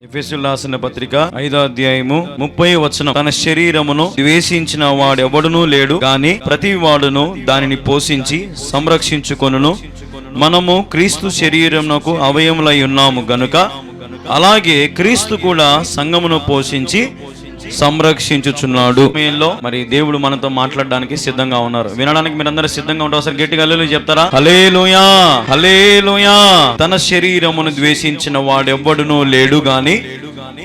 ఎఫెసీయులకు రాసిన పత్రిక 5వ అధ్యాయము 30వ వచనం. తన శరీరమును ద్వేషించిన వాడెవడునూ లేడు గాని ప్రతి వాడును దానిని పోషించి సంరక్షించుకొనును. మనము క్రీస్తు శరీరమునకు అవయములై ఉన్నాము గనుక అలాగే క్రీస్తు కూడా సంఘమును పోషించి సంరక్షించుచున్నాడు. మరి దేవుడు మనతో మాట్లాడడానికి సిద్ధంగా ఉన్నారు. వినడానికి మీరందరూ సిద్ధంగా ఉంటారు. ఒకసారి గట్టిగా హల్లెలూయా చెప్తారా? హల్లెలూయా, హల్లెలూయా. తన శరీరమును ద్వేషించిన వాడెవ్వడునూ లేడు గాని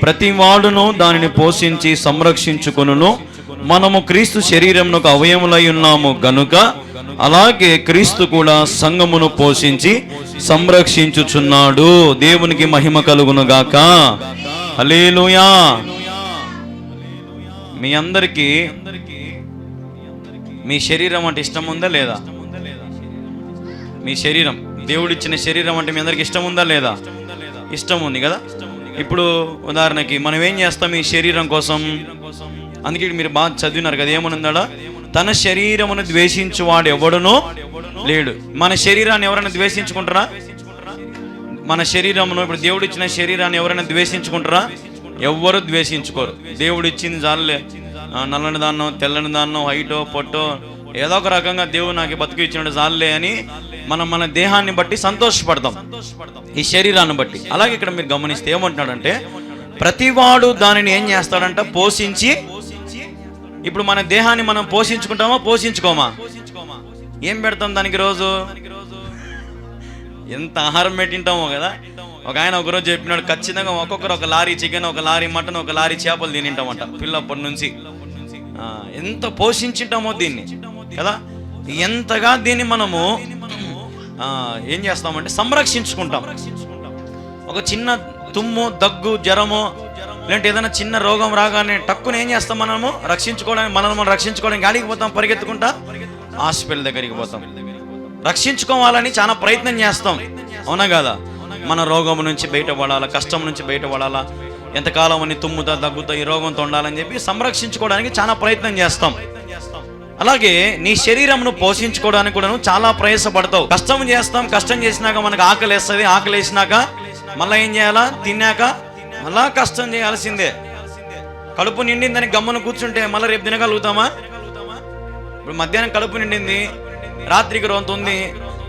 ప్రతి వాడును దానిని పోషించి సంరక్షించుకొనును. మనము క్రీస్తు శరీరమునకు అవయములై ఉన్నాము గనుక అలాగే క్రీస్తు కూడా సంఘమును పోషించి సంరక్షించుచున్నాడు. దేవునికి మహిమ కలుగును గాక. హల్లెలూయా. మీ అందరికీ మీ శరీరం అంటే ఇష్టం ఉందా లేదా? మీ శరీరం, దేవుడిచ్చిన శరీరం అంటే మీ అందరికి ఇష్టం ఉందా లేదా? ఇష్టం ఉంది కదా. ఇప్పుడు ఉదాహరణకి మనం ఏం చేస్తాం ఈ శరీరం కోసం? అందుకే మీరు బాగా చదివినారు కదా, ఏమనుందా? తన శరీరమును ద్వేషించువాడు ఎవడునో లేడు. మన శరీరాన్ని ఎవరైనా ద్వేషించుకుంటారా? మన శరీరమును, ఇప్పుడు దేవుడిచ్చిన శరీరాన్ని ఎవరైనా ద్వేషించుకుంటారా? ఎవ్వరు ద్వేషించుకోరు. దేవుడు ఇచ్చింది చాలులే, నల్లని దాన్నో తెల్లని దాన్నో హైటో పొట్టో ఏదో ఒక రకంగా దేవుడు నాకు బతుకు ఇచ్చినట్టు చాలులే అని మనం మన దేహాన్ని బట్టి సంతోషపడతాం, ఈ శరీరాన్ని బట్టి. అలాగే ఇక్కడ మీరు గమనిస్తే ఏమంటున్నాడంటే ప్రతివాడు దానిని ఏం చేస్తాడంట? పోషించి. ఇప్పుడు మన దేహాన్ని మనం పోషించుకుంటామా పోషించుకోమా? ఏం పెడతాం దానికి? రోజు ఎంత ఆహారం పెట్టింటామో కదా. ఒక ఆయన ఒకరోజు చెప్పినాడు, ఖచ్చితంగా ఒక్కొక్కరు ఒక లారీ చికెన్, ఒక లారీ మటన్, ఒక లారీ చేపలు తినింటామంట పిల్లప్పటి నుంచి. ఎంత పోషించుంటామో దీన్ని కదా. ఎంతగా దీన్ని మనము ఏం చేస్తామంటే సంరక్షించుకుంటాం. ఒక చిన్న తుమ్ము, దగ్గు, జ్వరము లేదంటే ఏదైనా చిన్న రోగం రాగానే టక్కున ఏం చేస్తాం? మనము రక్షించుకోవడానికి, మనం రక్షించుకోవడానికి గాడికి పోతాం, పరిగెత్తుకుంటా హాస్పిటల్ దగ్గరికి పోతాం. రక్షించుకోవాలని చాలా ప్రయత్నం చేస్తాం, అవునా కదా? మన రోగం నుంచి బయటపడాలా, కష్టం నుంచి బయటపడాలా, ఎంతకాలం అని తుమ్ముతా దగ్గుతా ఈ రోగంతో ఉండాలని చెప్పి సంరక్షించుకోవడానికి చాలా ప్రయత్నం చేస్తాం. అలాగే నీ శరీరంను పోషించుకోవడానికి కూడా చాలా ప్రయాసపడతావు. కష్టం చేస్తాం, కష్టం చేసినాక మనకు ఆకలి వేస్తుంది, ఆకలి వేసినాక మళ్ళీ ఏం చేయాలా? తిన్నాక మళ్ళా కష్టం చేయాల్సిందే. కడుపు నిండిందని గమ్మున కూర్చుంటే మళ్ళీ రేపు తినగలుగుతామా? ఇప్పుడు మధ్యాహ్నం కడుపు నిండింది, రాత్రికి రొంత ఉంది,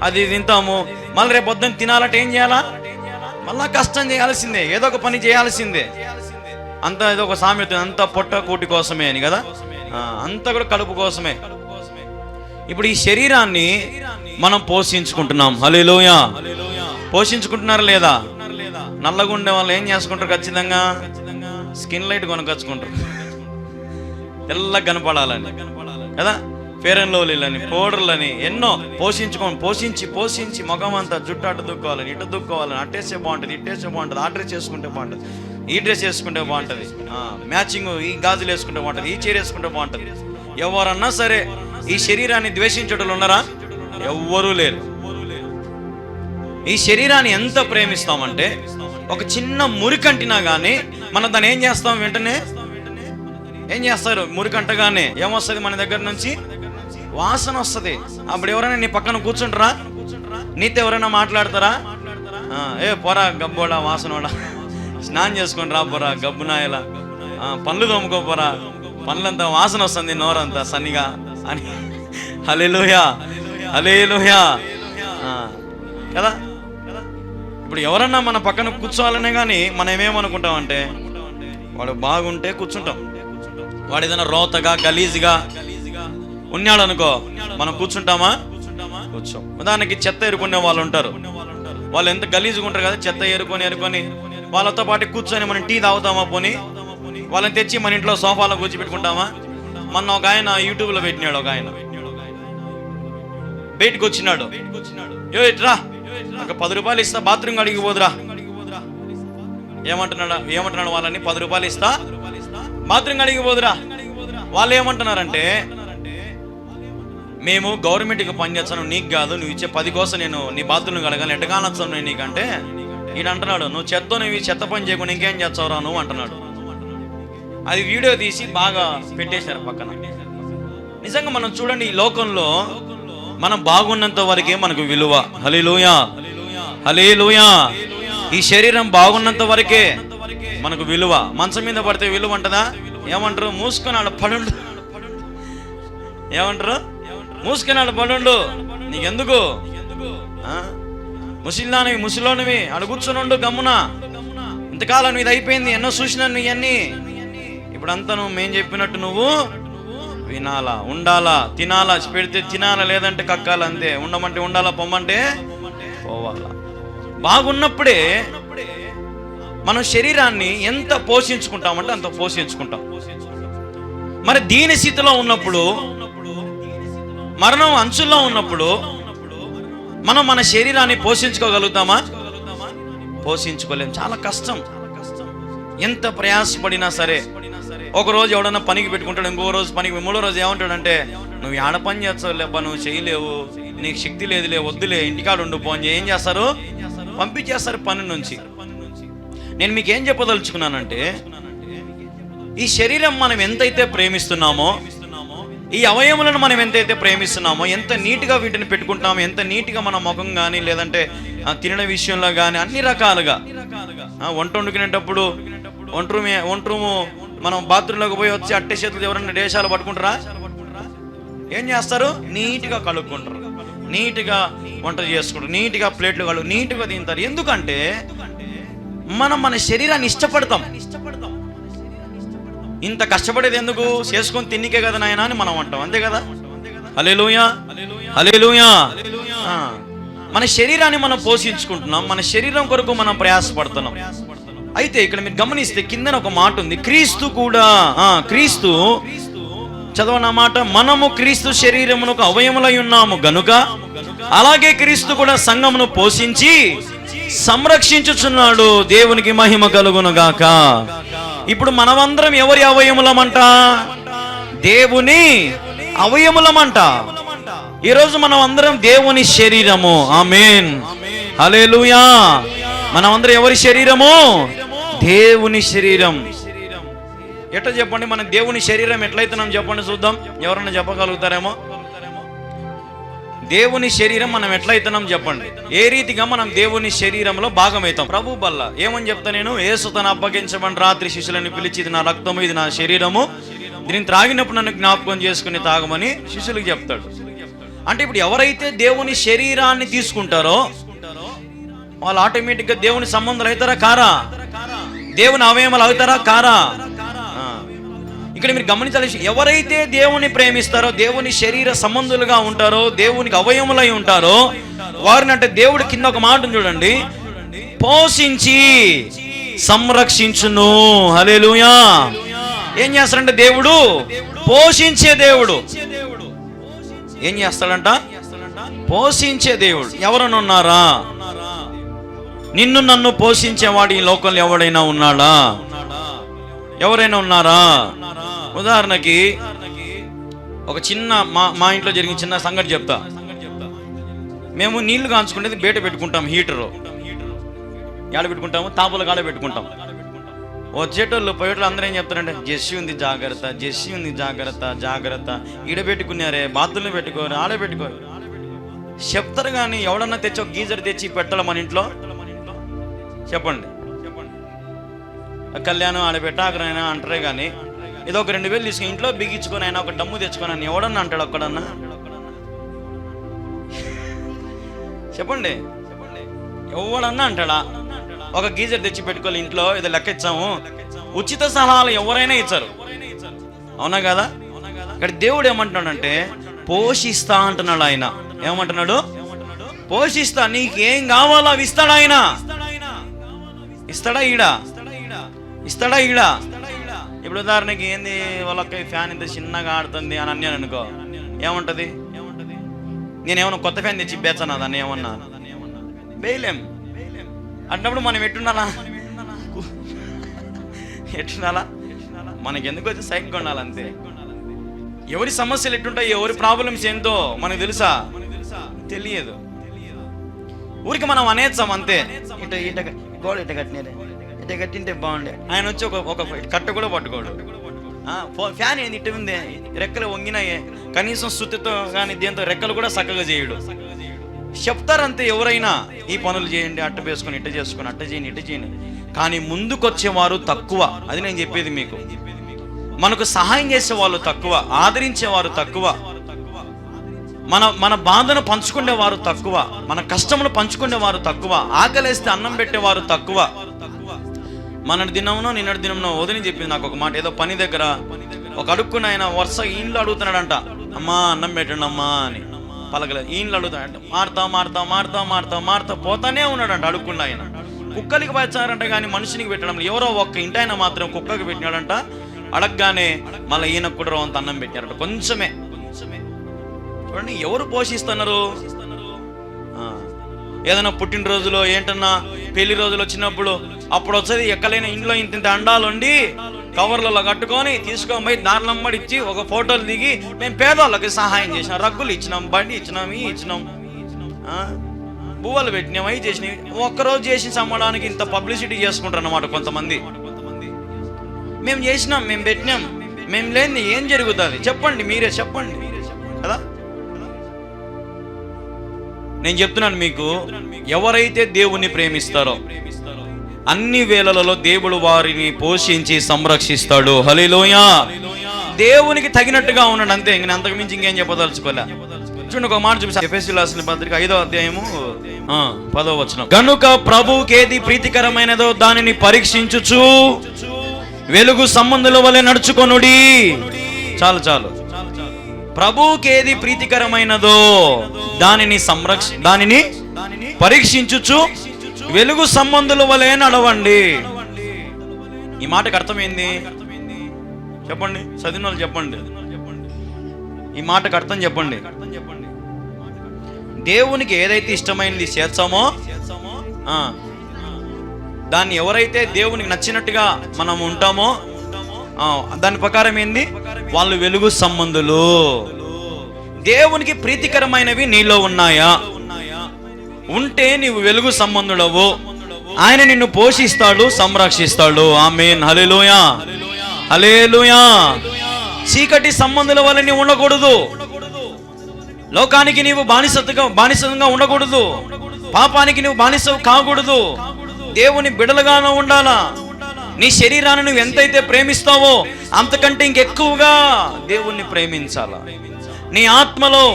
అది తింటాము, మళ్ళీ రేపు పొద్దున్న తినాలంటే ఏం చేయాలా? మళ్ళా కష్టం చేయాల్సిందే, ఏదో ఒక పని చేయాల్సిందే. అంతా ఏదో ఒక సామెత, అంతా పొట్ట కూటి కోసమే అని కదా, అంతా కూడా కడుపు కోసమే. ఇప్పుడు ఈ శరీరాన్ని మనం పోషించుకుంటున్నాం. హల్లెలూయా. పోషించుకుంటున్నారా లేదా? నల్లగా ఉండే వాళ్ళు ఏం చేసుకుంటారు? ఖచ్చితంగా స్కిన్ లైట్ కొనుకొచ్చుకుంటారు, తెల్లగా కనపడాలని కదా. ఫేర్ అండ్ లవ్లీలని, పౌడర్లని ఎన్నో పోషించి ముఖం అంతా జుట్టు అటు దుక్కోవాలని, ఇటు దుక్కోవాలని, అట్టేస్తే బాగుంటుంది, ఇట్టేస్తే బాగుంటుంది, ఆ డ్రెస్ చేసుకుంటే బాగుంటుంది, ఈ డ్రెస్ వేసుకుంటే బాగుంటుంది, మ్యాచింగ్ ఈ గాజులు వేసుకుంటే బాగుంటుంది, ఈ చీర వేసుకుంటే బాగుంటుంది. ఎవరన్నా సరే ఈ శరీరాన్ని ద్వేషించడం ఉన్నారా? ఎవ్వరూ లేరు. ఈ శరీరాన్ని ఎంత ప్రేమిస్తామంటే ఒక చిన్న మురికంటినా కానీ మనం దాన్ని ఏం చేస్తాం? వెంటనే ఏం చేస్తారు? మురికంటగానే ఏమొస్తుంది మన దగ్గర నుంచి? వాసన వస్తుంది. అప్పుడు ఎవరైనా నీ పక్కన కూర్చుంటారా? నీతో ఎవరైనా మాట్లాడతారా? ఏ పోరా గబ్బోడా, వాసనోడా, స్నానం చేసుకొని రా పోరా గబ్బునాయలా, పనులు తోముకోపోరా, పనులంతా వాసన వస్తుంది, నోరంతా సన్నిగా అని. హల్లెలూయా, హల్లెలూయా కదా. ఇప్పుడు ఎవరన్నా మన పక్కన కూర్చోవాలనే కానీ మనం ఏమేమనుకుంటామంటే వాడు బాగుంటే కూర్చుంటాం, వాడు ఏదైనా రోతగా గలీజ్గా ఉన్నాడు అనుకో మనం కూర్చుంటామా? కూర్చోం. ఉదాహరణకి చెత్త ఏరుకునే వాళ్ళు ఉంటారు, వాళ్ళు ఎంత గలీజ్గా ఉంటారు కదా. చెత్త ఏరుకొని వాళ్ళతో పాటు కూర్చొని మనం టీ తాగుతామా? పోనీ వాళ్ళని తెచ్చి మన ఇంట్లో సోఫాలో కూర్చోబెట్టుకుంటామా? మొన్న ఒక ఆయన యూట్యూబ్లో పెట్టినాడు, ఒక ఆయన బయటకు వచ్చినాడు, ఇట్రా ఒక 10 రూపాయలు ఇస్తా బాత్రూమ్ అడిగి పోదురా. ఏమంటున్నాడు వాళ్ళని? 10 రూపాయలు ఇస్తా బాత్రూమ్ అడిగి పోదురా. వాళ్ళు ఏమంటున్నారంటే మేము గవర్నమెంట్కి పని చేస్తాను, నీకు కాదు, నువ్వు ఇచ్చే 10 కోసం నేను నీ బాత్రూమ్ కడగాలి, ఎట్టగా నచ్చాను నేను నీకంటే. ఈయన అంటున్నాడు, నువ్వు నువ్వు చెత్త పని చేయకుండా ఇంకేం చేస్తావురా నువ్వు అంటున్నాడు. అది వీడియో తీసి బాగా పెట్టేశారు పక్కన. నిజంగా మనం చూడండి, ఈ లోకంలో మనం బాగున్నంత వరకే మనకు విలువ. హల్లెలూయా, హల్లెలూయా. ఈ శరీరం బాగున్నంత వరకే మనకు విలువ. మంచం మీద పడితే విలువ ఉంటుందా? ఏమంటారు? మూసుకొని ఆడ పడుండు. ఏమంటారు? మూసుకొని ఆడ పడుండు, నీకెందుకు? ముసిలోనివి ఆడ కూర్చొని గమ్మున, ఇంతకాలం ఇది అయిపోయింది, ఎన్నో చూసినాను ఇవన్నీ. ఇప్పుడంతా నువ్వు మేం చెప్పినట్టు నువ్వు వినాలా, ఉండాలా, తినాలా, పెడితే తినాలా, లేదంటే కక్కాలా, అంతే. ఉండమంటే ఉండాలా, పొమ్మంటే పోవాలా. బాగున్నప్పుడే మనం శరీరాన్ని ఎంత పోషించుకుంటామంటే అంత పోషించుకుంటాం. మరి దీని స్థితిలో ఉన్నప్పుడు, మరణం అంచుల్లో ఉన్నప్పుడు మనం మన శరీరాన్ని పోషించుకోగలుగుతామా? పోషించుకోలేం. చాలా కష్టం. ఎంత ప్రయాసపడినా సరే. ఒకరోజు ఎవడన్నా పనికి పెట్టుకుంటాడు, ఇంకో రోజు పనికి, మూడో రోజు ఏమంటాడంటే, నువ్వు ఆడ పని చేస్తావు లేబ్బా, నువ్వు చేయలేవు, నీకు శక్తి లేదులే, వద్దులే, ఇంటికాడ ఉండు పో అని ఏం చేస్తారు? పంపించేస్తారు పని నుంచి. నేను మీకు ఏం చెప్పదలుచుకున్నానంటే, ఈ శరీరం మనం ఎంతైతే ప్రేమిస్తున్నామో, ఈ అవయములను మనం ఎంతైతే ప్రేమిస్తున్నామో, ఎంత నీట్గా వీటిని పెట్టుకుంటామో, ఎంత నీట్గా మన ముఖం కానీ, లేదంటే తినడం విషయంలో కానీ, అన్ని రకాలుగా. వంట వండుకునేటప్పుడు వంటరూము మనం బాత్రూంలోకి పోయి వచ్చి అట్టే చేతులు ఎవరైనా దేశాలు పట్టుకుంటారా? ఏం చేస్తారు? నీట్గా కడుక్కుంటారు, నీట్గా వంట చేసుకుంటారు, నీట్గా ప్లేట్లు కడుగు, నీట్గా తింటారు. ఎందుకంటే మనం మన శరీరాన్ని ఇష్టపడతాం. ఇంత కష్టపడేది ఎందుకు? చేసుకొని తిన్నికే కదా నాయనా అని మనం అంటాం, అంతే కదా? హల్లెలూయా, హల్లెలూయా. మన శరీరాన్ని మనం పోషించుకుంటున్నాం, మన శరీరం కొరకు మనం ప్రయాసపడుతున్నాం. అయితే ఇక్కడ మీరు గమనిస్తే కిందన ఒక మాట ఉంది, క్రీస్తు కూడా, క్రీస్తు, చదవన మాట, మనము క్రీస్తు శరీరమునకు అవయములై ఉన్నాము గనుక అలాగే క్రీస్తు కూడా సంఘమును పోషించి సంరక్షించుచున్నాడు. దేవునికి మహిమ కలుగును గాక. ఇప్పుడు మనమందరం ఎవరి అవయములమంట? దేవుని అవయములమంట. ఈరోజు మనం అందరం దేవుని శరీరము. ఆమేన్, హల్లెలూయా. మనమందరం ఎవరి శరీరము? దేవుని శరీరం. ఎట్లా చెప్పండి? మనం దేవుని శరీరం ఎట్లయితున్నాం చెప్పండి చూద్దాం. ఎవరన్నా చెప్పగలుగుతారేమో? దేవుని శరీరం మనం ఎట్లయితున్నాం చెప్పండి. ఏ రీతిగా మనం దేవుని శరీరంలో భాగమవుతాం? ప్రభు బల్ల ఏమని చెప్తా నేను? యేసు తన అప్పగించమని రాత్రి శిష్యులను పిలిచి, ఇది నా రక్తము, ఇది నా శరీరము, దీన్ని త్రాగినప్పుడు నన్ను జ్ఞాపకం చేసుకుని తాగమని శిష్యులకు చెప్తాడు. అంటే ఇప్పుడు ఎవరైతే దేవుని శరీరాన్ని తీసుకుంటారో వాళ్ళు ఆటోమేటిక్గా దేవుని సంబంధాలు అవుతారా కారా? దేవుని అవయవాలు అవుతారా కారా? ఇక్కడ మీరు గమనించాలి, ఎవరైతే దేవుని ప్రేమిస్తారో, దేవుని శరీర సంబంధులుగా ఉంటారో, దేవునికి అవయములై ఉంటారో వారిని, అంటే దేవుడు కింద ఒక మాట చూడండి, పోషించి సంరక్షించును. హల్లెలూయా. ఏం చేస్తాడంటే దేవుడు? పోషించే దేవుడు. ఏం చేస్తాడంట? పోషించే దేవుడు. ఎవరైనా ఉన్నారా? నిన్ను నన్ను పోషించేవాడు ఈ లోకంలో ఎవడైనా ఉన్నాడా? ఎవరైనా ఉన్నారా? ఉదాహరణకి ఒక చిన్న మా ఇంట్లో జరిగిన చిన్న సంగతి చెప్తా. మేము నీళ్లు కాంచుకునేది బయట పెట్టుకుంటాం, హీటరు ఎక్కడ పెట్టుకుంటాము? తాపుల కాడ పెట్టుకుంటాం. వచ్చేటోళ్ళు పోయేటోళ్ళు అందరూ ఏం చెప్తారంటే, జెస్సీ ఉంది జాగ్రత్త, జెస్సీ ఉంది జాగ్రత్త, జాగ్రత్త, ఈడ పెట్టుకున్నారే, బాత్రూంలో పెట్టుకోరు, ఆడ పెట్టుకోరు చెప్తారు. కానీ ఎవడన్నా తెచ్చి ఒక గీజర్ తెచ్చి పెట్టాలి మన ఇంట్లో? చెప్పండి. కళ్యాణం ఆడ పెట్టాకరైనా అంటారే కానీ ఏదో ఒక 2000 తీసుకుని ఇంట్లో బిగించుకొని అయినా ఒక డమ్ము తెచ్చుకొని అని ఎవడన్నా అంటాడు ఒక్కడన్నా? చెప్పండి, ఎవడన్నా అంటాడా? ఒక గీజర్ తెచ్చి పెట్టుకోవాలి ఇంట్లో, ఇది లెక్క ఇచ్చాము. ఉచిత సలహాలు ఎవరైనా ఇచ్చారు, అవునా కదా? ఇక్కడ దేవుడు ఏమంటున్నాడంటే పోషిస్తా అంటున్నాడు. ఆయన ఏమంటున్నాడు? పోషిస్తా, నీకేం కావాలో అవి ఇస్తాడా ఆయన? ఇస్తాడా ఈడా? ఇస్తాడా ఈడా? ఇప్పుడు ఉదాహరణకి ఏంది, వాళ్ళకి ఫ్యాన్ ఇంత చిన్నగా ఆడుతుంది అని అన్నాను అనుకో, ఏముంటది? నేనేమన్నా కొత్త ఫ్యాన్ తెచ్చి బేచనా దాన్ని? ఏమన్నా వేయలేం. అన్నప్పుడు మనం ఎట్టున్నాలా? ఎట్టున్నాలా? మనకి ఎందుకు వచ్చి సైకిల్ కొనాలంతే. ఎవరి సమస్యలు ఎట్టుంటాయి, ఎవరి ప్రాబ్లమ్స్ ఏంటో మనకు తెలుసా? తెలియదు. ఊరికి మనం అనేస్తాం అంతే. ఇట గోడ ఇట కట్టినరే, ఇట కట్టింటే బాగుండే. ఆయన వచ్చి ఒక కట్ట కూడా పట్టుకోడు. ఫ్యాన్ ఏంది ఇట్ట ఉంది, రెక్కలు వంగినాయే, కనీసం సుత్తితో కానీ దేంతో రెక్కలు కూడా చక్కగా చేయడు. చెప్తారంతే ఎవరైనా, ఈ పనులు చేయండి, అట్ట వేసుకొని ఇట్ట చేసుకొని, అట్ట చేయండి, ఇట్ట చేయండి. కానీ ముందుకొచ్చేవారు తక్కువ. అది నేను చెప్పేది మీకు. మనకు సహాయం చేసేవాళ్ళు తక్కువ, ఆదరించేవారు తక్కువ, మన బాధను పంచుకునేవారు తక్కువ, మన కష్టములు పంచుకునేవారు తక్కువ, ఆకలేస్తే అన్నం పెట్టేవారు తక్కువ. మన దినంలో నిన్నటి దినంలో వదిలి చెప్పింది నాకు ఒక మాట. ఏదో పని దగ్గర ఒక అడుక్కున్న ఆయన వరుస ఈయనలో అడుగుతున్నాడంట, అమ్మా అన్నం పెట్టండి అమ్మా అని. పలకలేదు, ఈయనలో అడుగుతాడంట. మారుతా పోతానే ఉన్నాడంట అడుక్కున్న ఆయన. కుక్కలకి పెట్టారంట కానీ మనుషునికి పెట్టడం. ఎవరో ఒక్క ఇంటాయన మాత్రం కుక్కకి పెట్టినాడంట. అడగగానే మళ్ళీ ఈయనకు కూడా అంత అన్నం పెట్టారంట. కొంచెమే. చూడండి, ఎవరు పోషిస్తున్నారు? ఏదైనా పుట్టినరోజులో ఏంటన్నా పెళ్లి రోజులు వచ్చినప్పుడు అప్పుడు వచ్చేది ఎక్కలేని ఇంట్లో ఇంత అండాలు ఉండి కవర్లలో కట్టుకొని తీసుకొని పోయి దారినమ్మడి ఇచ్చి ఒక ఫోటోలు దిగి మేము పేదవాళ్ళకి సహాయం చేసినాం, రగ్గులు ఇచ్చినాం, బండి ఇచ్చినాం, పువ్వులు పెట్టినాం, అవి చేసినవి. ఒక్కరోజు చేసి చమ్మడానికి ఇంత పబ్లిసిటీ చేసుకుంటారు అన్నమాట కొంతమంది. మేము చేసినాం, మేము పెట్టినాం, మేము లేని ఏం జరుగుతుంది చెప్పండి, మీరే చెప్పండి కదా. నేను చెప్తున్నాను మీకు, ఎవరైతే దేవుణ్ణి ప్రేమిస్తారో అన్ని వేళలలో దేవుడు వారిని పోషించి సంరక్షిస్తాడు. హల్లెలూయా. దేవునికి తగినట్టుగా ఉన్నాడు అంతే. ఇంక అంతకు మించి ఇంకేం చెప్పదలుచుకోలే. చూడండి, ఒక మాట చూపిస్తా. ఎఫెసీయులకు రాసిన పత్రిక 5వ అధ్యాయము 10వ వచనం. కనుక ప్రభువుకి ఏది ప్రీతికరమైనదో దానిని పరీక్షించుచు వెలుగు సంబంధుల వలె నడుచుకొనుడి. చాలు. ప్రభువుకి ఏది ప్రీతికరమైనదో దానిని పరీక్షించుచు వెలుగు సంబంధుల వలె నడవండి. ఈ మాటకు అర్థమైంది చెప్పండి, చదివిన వాళ్ళు చెప్పండి. ఈ మాటకు అర్థం చెప్పండి. దేవునికి ఏదైతే ఇష్టమైనది చేర్చామో దాన్ని, ఎవరైతే దేవునికి నచ్చినట్టుగా మనం ఉంటామో దాని ప్రకారం ఏంది, వాళ్ళు వెలుగు సంబంధులు. దేవునికి ప్రీతికరమైనవి నీలో ఉన్నాయా? ఉంటే నీవు వెలుగు సంబంధుడవు. ఆయన నిన్ను పోషిస్తాడు, సంరక్షిస్తాడు. ఆమేన్. హల్లెలూయా, హల్లెలూయా. చీకటి సంబంధుల వల్ల నీవు ఉండకూడదు. లోకానికి నీవు బానిసంగా ఉండకూడదు. పాపానికి నువ్వు బానిసవు కాకూడదు. దేవుని బిడలుగానే ఉండాలా. నీ శరీరాన్ని నువ్వు ఎంతైతే ప్రేమిస్తావో అంతకంటే ఇంకెక్కువగా దేవుణ్ణి ప్రేమించాలా. నీ ఆత్మలో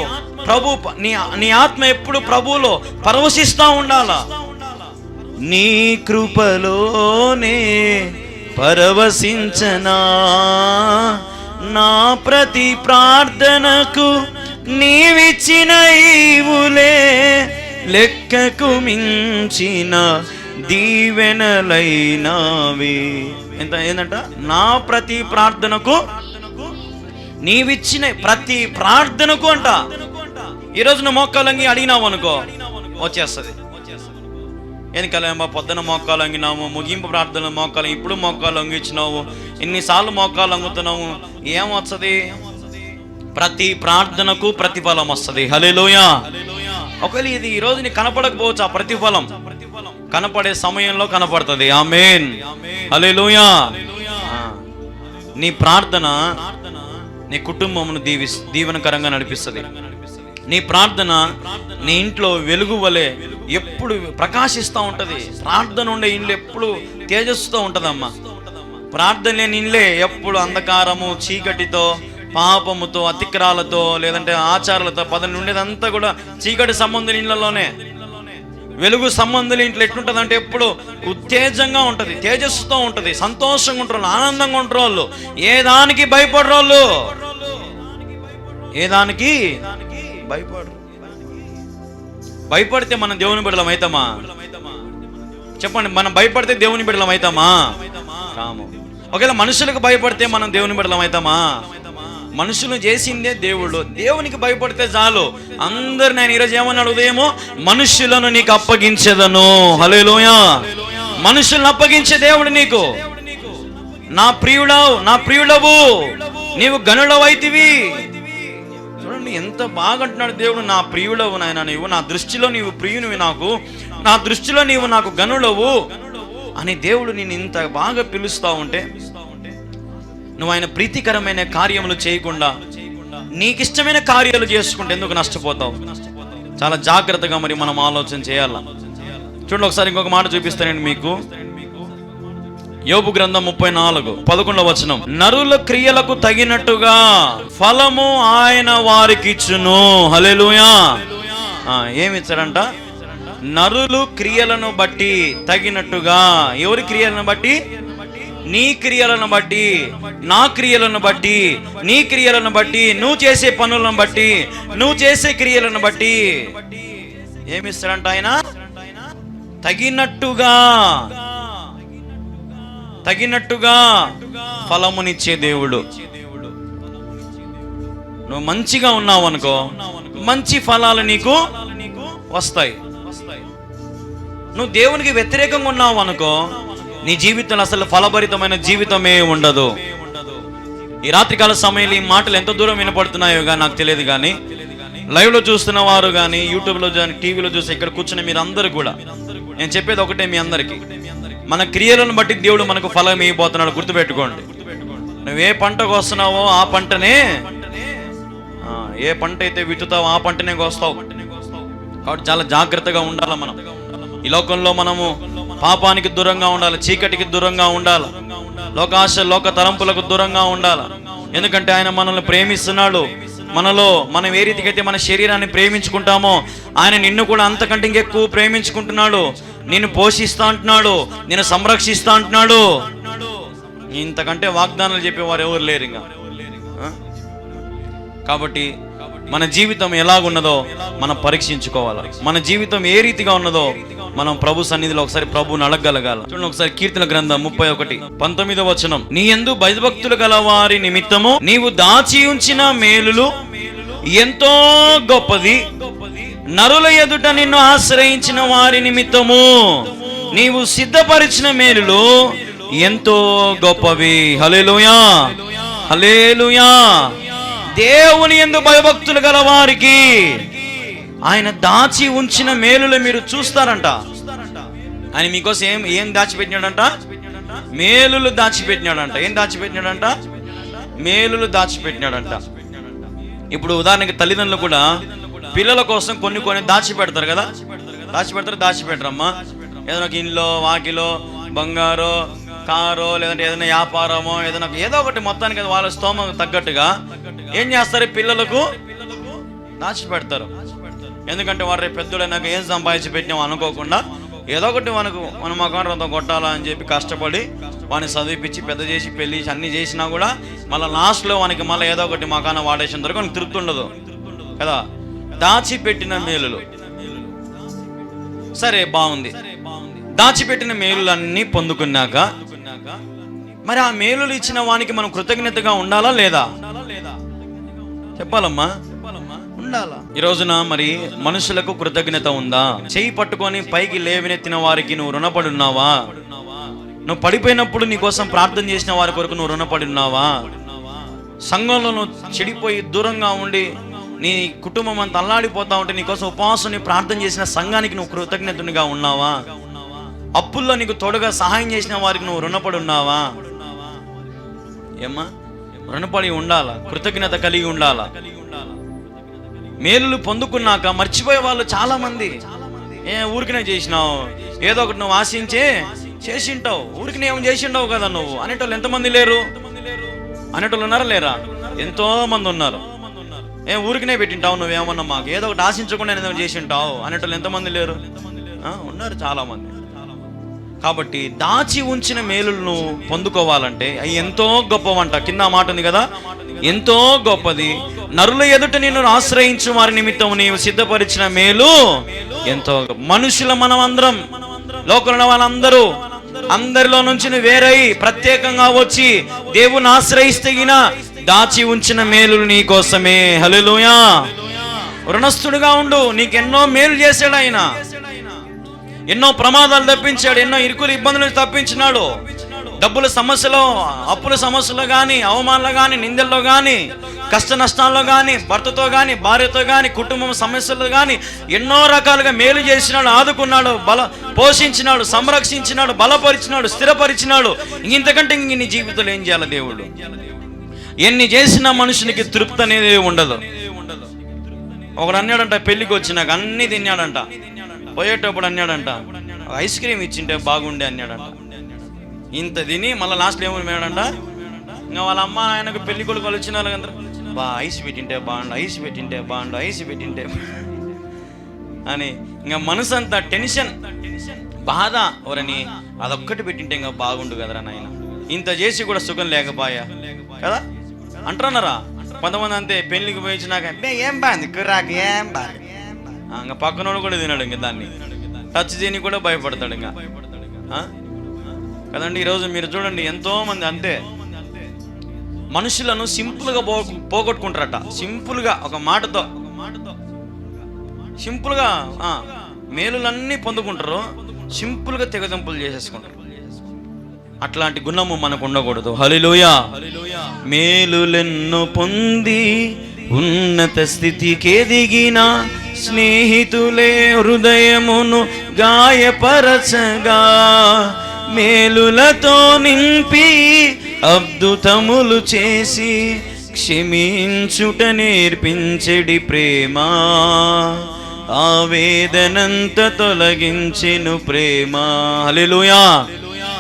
నీ ఆత్మ ఎప్పుడు ప్రభువులో పరవశిస్తూ ఉండాలా. నీ కృపలోనే పరవశించనా, నా ప్రతి ప్రార్థనకు నీవిచ్చిన ఈవులే లెక్కకు మించిన దీవెనలైనవి. ఏంటంట? నా ప్రతి ప్రార్థనకు నీవిచ్చిన ప్రతి ప్రార్థనకు అంట. ఈరోజు నువ్వు మోకాలంగి అడిగినావు అనుకో, వచ్చేస్తుంది. ఎందుకలేమో పొద్దున మోకాలు అంగినాము, ముగింపు ప్రార్థన మోకాలు, ఇప్పుడు మోకాలు అంగిచ్చినావు, ఎన్నిసార్లు మోకాలు అంగుతున్నావు, ఏమొస్తుంది? ప్రతి ప్రార్థనకు ప్రతిఫలం వస్తుంది. హల్లెలూయా. ఒకవేళ ఇది ఈ రోజు నీకు కనపడకపోవచ్చు, ఆ ప్రతిఫలం కనపడే సమయంలో కనపడుతుంది. ఆమేన్. హల్లెలూయా. నీ ప్రార్థన నీ కుటుంబమును దీవెనకరంగా నడిపిస్తుంది. నీ ప్రార్థన నీ ఇంట్లో వెలుగు వలె ఎప్పుడు ప్రకాశిస్తూ ఉంటుంది. ప్రార్థన ఉండే ఇంట్లో ఎప్పుడు తేజస్సుతో ఉంటుందమ్మా. ప్రార్థన లేని ఇండ్లే ఎప్పుడు అంధకారము, చీకటితో, పాపముతో, అతిక్రాలతో, లేదంటే ఆచారాలతో ఉండేదంతా కూడా చీకటి సంబంధుల ఇండ్లలోనే. వెలుగు సంబంధుల ఇంట్లో ఎట్లుంటుంది అంటే ఎప్పుడు ఉత్తేజంగా ఉంటుంది, తేజస్సుతో ఉంటుంది, సంతోషంగా ఉంటారు, ఆనందంగా ఉంటారు. వాళ్ళు ఏ దానికి భయపడరు. వాళ్ళు ఏ దానికి భయపడరు. భయపడితే మనం దేవుని బిడ్డలం అవుతామా? చెప్పండి, మనం భయపడితే దేవుని బిడ్డలం అవుతామా? కాము. ఒకవేళ మనుషులకు భయపడితే మనం దేవుని బిడ్డలం అవుతామా? మనుషులు చేసిందే దేవుడు. దేవునికి భయపడితే చాలు. అందరు నేను ఈరోజు ఏమన్నాడు ఉదయము, మనుషులను నీకు అప్పగించేదను. హల్లెలూయా. మనుషులను అప్పగించే దేవుడు నీకు. నా ప్రియుడవు నీవు గనుడవైతివి. చూడండి ఎంత బాగా అంటున్నాడు దేవుడు. నా ప్రియుడవు నాయన నీవు, నా దృష్టిలో నీవు ప్రియునివి, నా దృష్టిలో నీవు నాకు గనుడవు అని దేవుడు నేను ఇంత బాగా పిలుస్తా ఉంటే, నువ్వు ఆయన ప్రీతికరమైన కార్యములు చేయకుండా నీకు ఇష్టమైన కార్యాలు చేసుకుంటే ఎందుకు నష్టపోతావు? చాలా జాగ్రత్తగా మరి మనం ఆలోచన చేయాలా. చూడండి, ఒకసారి ఇంకొక మాట చూపిస్తానండి మీకు. యోబు గ్రంథం 34:11 వచనం. నరుల క్రియలకు తగినట్టుగా ఫలము ఆయన వారికిచ్చును. హల్లెలూయా. ఏమిచ్చాడంట? నరులు క్రియలను బట్టి తగినట్టుగా. ఎవరి క్రియలను బట్టి? నీ క్రియలను బట్టి, నా క్రియలను బట్టి, నీ క్రియలను బట్టి, నువ్వు చేసే పనులను బట్టి, నువ్వు చేసే క్రియలను బట్టి ఏమిస్తాడంట ఆయన? తగినట్టుగా, తగినట్టుగా ఫలమునిచ్చే దేవుడు. నువ్వు మంచిగా ఉన్నావు అనుకో, మంచి ఫలాలు నీకు వస్తాయి. నువ్వు దేవునికి వ్యతిరేకంగా ఉన్నావు అనుకో, నీ జీవితంలో అసలు ఫలభరితమైన జీవితమే ఉండదు. ఈ రాత్రికాల సమయంలో ఈ మాటలు ఎంత దూరం వినపడుతున్నాయో కానీ నాకు తెలియదు, కానీ లైవ్లో చూస్తున్న వారు కానీ, యూట్యూబ్లో కానీ, టీవీలో చూసి ఇక్కడ కూర్చున్న మీరు అందరూ కూడా నేను చెప్పేది ఒకటే మీ అందరికీ, మన క్రియలను బట్టి దేవుడు మనకు ఫలం ఇవ్వబోతున్నాడు. గుర్తుపెట్టుకోండి. నువ్వు ఏ పంటకు వస్తున్నావో ఆ పంటనే, ఏ పంట అయితే విత్తుతావో ఆ పంటనే కోస్తావు. కాబట్టి చాలా జాగ్రత్తగా ఉండాలి. మనం ఈ లోకంలో మనము పాపానికి దూరంగా ఉండాలి, చీకటికి దూరంగా ఉండాలి, లోకాశ లోక తలంపులకు దూరంగా ఉండాలి. ఎందుకంటే ఆయన మనల్ని ప్రేమిస్తున్నాడు. మనం ఏ రీతికైతే మన శరీరాన్ని ప్రేమించుకుంటామో ఆయన నిన్ను కూడా అంతకంటే ఇంకెక్కువ ప్రేమించుకుంటున్నాడు. నిన్ను పోషిస్తా అంటున్నాడు, నిన్ను సంరక్షిస్తా అంటున్నాడు. ఇంతకంటే వాగ్దానాలు చెప్పేవారు ఎవరు లేరు ఇంకా. కాబట్టి మన జీవితం ఎలాగున్నదో మనం పరీక్షించుకోవాలి. మన జీవితం ఏ రీతిగా ఉన్నదో మనం ప్రభు సన్నిధిలో ఒకసారి ప్రభువుని అడగగలగాలి. చూడండి ఒకసారి కీర్తన గ్రంథం 31:19 వచనం. నీ యందు భయభక్తులు గల వారి నిమిత్తము నీవు దాచి ఉంచిన మేలులు ఎంతో గొప్పది, నరుల ఎదుట నిన్ను ఆశ్రయించిన వారి నిమిత్తము నీవు సిద్ధపరిచిన మేలులు ఎంతో గొప్పవి. హల్లెలూయా, హల్లెలూయా. దేవుని యందు భయభక్తులు గల వారికి ఆయన దాచి ఉంచిన మేలులు మీరు చూస్తారంట. ఆయన మీకోసం ఏం దాచిపెట్టినాడంట? మేలులు దాచిపెట్టినాడంట. ఏం దాచిపెట్టినాడంట? మేలులు దాచిపెట్టినాడంట. ఇప్పుడు ఉదాహరణకి తల్లిదండ్రులు కూడా పిల్లల కోసం కొన్ని దాచిపెడతారు కదా. దాచిపెట్టరమ్మా. ఏదైనా ఒక ఇంట్లో వాకిలో బంగారో కారో లేదంటే ఏదైనా వ్యాపారమో ఏదో ఒకటి మొత్తానికి వాళ్ళ స్తోమకు తగ్గట్టుగా ఏం చేస్తారు? పిల్లలకు దాచిపెడతారు. ఎందుకంటే వాడు రేపు పెద్దోడైనాక ఏం సంపాదించి పెట్టినాం అనుకోకుండా ఏదో ఒకటి మన మకానంతో కొట్టాలా అని చెప్పి కష్టపడి వాడిని చదివిపించి పెద్ద చేసి పెళ్లి చేసి అన్ని చేసినా కూడా మళ్ళీ లాస్ట్లో వానికి మళ్ళీ ఏదో ఒకటి మకాన వాడేసిన వరకు వానికి తృప్తి ఉండదు కదా. దాచిపెట్టిన మేలులు. సరే, బాగుంది. దాచిపెట్టిన మేలులన్నీ పొందుకున్నాక మరి ఆ మేలులు ఇచ్చిన వానికి మనం కృతజ్ఞతగా ఉండాలా లేదా? చెప్పాలమ్మా, ఉండాలా. ఈ రోజున మరి మనుషులకు కృతజ్ఞత ఉందా? చెయ్యి పట్టుకొని పైకి లేవనెత్తిన వారికి నువ్వు రుణపడి ఉన్నావా? నువ్వు పడిపోయినప్పుడు నీ కోసం ప్రార్థన చేసిన వారి కొరకు నువ్వు రుణపడి ఉన్నావా? సంఘంలో నువ్వు చెడిపోయి దూరంగా ఉండి నీ కుటుంబం అంతా అల్లాడిపోతా ఉంటే నీకోసం ఉపవాసం ప్రార్థన చేసిన సంఘానికి నువ్వు కృతజ్ఞతగా ఉన్నావా? అప్పుల్లో నీకు తోడుగా సహాయం చేసిన వారికి నువ్వు రుణపడి ఉన్నావా? ఏమ్మా, రుణపడి ఉండాలా, కృతజ్ఞత కలిగి ఉండాలా. మేలులు పొందుకున్నాక మర్చిపోయే వాళ్ళు చాలా మంది. ఊరికినే చేసినావు, ఏదో ఒకటి నువ్వు ఆశించే చేసింటావు, ఊరికినే ఏం చేసింటావు కదా నువ్వు అనేటోళ్ళు ఎంతమంది లేరు? అనేటోళ్ళు ఉన్నారా లేరా? ఎంతో మంది ఉన్నారు. ఊరికినే పెట్టింటావు నువ్వేమన్నా మాకు ఏదో ఒకటి ఆశించకుండా ఏదో చేసింటావు అనేటోళ్ళు ఎంతమంది లేరు? ఉన్నారు, చాలా మంది. కాబట్టి దాచి ఉంచిన మేలులను పొందుకోవాలంటే అవి ఎంతో గొప్పవంట. కింద మాట ఉంది కదా, ఎంతో గొప్పది. నరుల ఎదుట నిన్ను ఆశ్రయించు వారి నిమిత్తం నీవు సిద్ధపరిచిన మేలు ఎంతో. మనుషుల మనం అందరం, లోకంలో వాళ్ళందరూ అందరిలో నుంచి వేరై ప్రత్యేకంగా వచ్చి దేవుని ఆశ్రయిస్తగిన దాచి ఉంచిన మేలులు నీ కోసమే. హల్లెలూయా. రుణస్థుడిగా ఉండు. నీకెన్నో మేలు చేశాడు ఆయన. ఎన్నో ప్రమాదాలు తప్పించాడు, ఎన్నో ఇరుకులు ఇబ్బందులు తప్పించినాడు. డబ్బుల సమస్యలో, అప్పుల సమస్యలో కానీ, అవమానాలు కానీ, నిందల్లో కానీ, కష్ట నష్టాల్లో కానీ, భర్తతో కానీ, భార్యతో కానీ, కుటుంబం సమస్యలు కానీ ఎన్నో రకాలుగా మేలు చేసినాడు, ఆదుకున్నాడు, పోషించినాడు, సంరక్షించినాడు, బలపరిచినాడు, స్థిరపరిచినాడు. ఇంతకంటే నీ జీవితంలో ఏం చేయాలి? దేవుడు ఎన్ని చేసినా మనుషునికి తృప్తి అనేది ఉండదు. ఒకడు అన్నాడంట, పెళ్లికి వచ్చినాక అన్ని తిన్నాడంట, పోయేటప్పుడు అన్నాడంట ఐస్ క్రీమ్ ఇచ్చింటే బాగుండే అన్నాడంట. ఇంత తిని మళ్ళీ లాస్ట్లో ఏమన్నాడంట, ఇంకా వాళ్ళ అమ్మ ఆయనకు పెళ్లి కొడుకు వచ్చినారు అందరూ, బా ఐస్ పెట్టింటే బాగుండు, ఐస్ పెట్టింటే బాగుండు, ఐస్ పెట్టింటే అని ఇంకా మనసు అంతా టెన్షన్, బాధ. ఎవరని అదొక్కటి పెట్టింటే ఇంకా బాగుండు కదరా నాయన, ఇంత చేసి కూడా సుఖం లేకపోయా కదా అంటున్నారా కొంతమంది. అంతే పెళ్లికి పోయించినాక ఏం బాగుంది కుర్రాకు, ఏం బాగుంది, ఇంకా పక్కనోడు కూడా తినాడు, ఇంకా దాన్ని టచ్ చేయని కూడా భయపడతాడు ఇంకా కదండి. ఈరోజు మీరు చూడండి, ఎంతో మంది అంతే మనుషులను సింపుల్గా పోగొట్టుకుంటారట. సింపుల్గా ఒక మాటతో సింపుల్గా మేలులన్నీ పొందుకుంటారు, సింపుల్గా తెగదెంపులు చేసేసుకుంటారు. అట్లాంటి గుణము మనకు ఉండకూడదు. హల్లెలూయా. మేలులెన్నో పొంది ఉన్నత స్థితికి ఎదిగిన స్నేహితులే హృదయమును గాయపరచగా, మేలులతో నింపి అద్భుతములు చేసి క్షమించుట నేర్పించెడి ప్రేమ, ఆవేదనంత తొలగించెను ప్రేమ. హల్లెలూయా,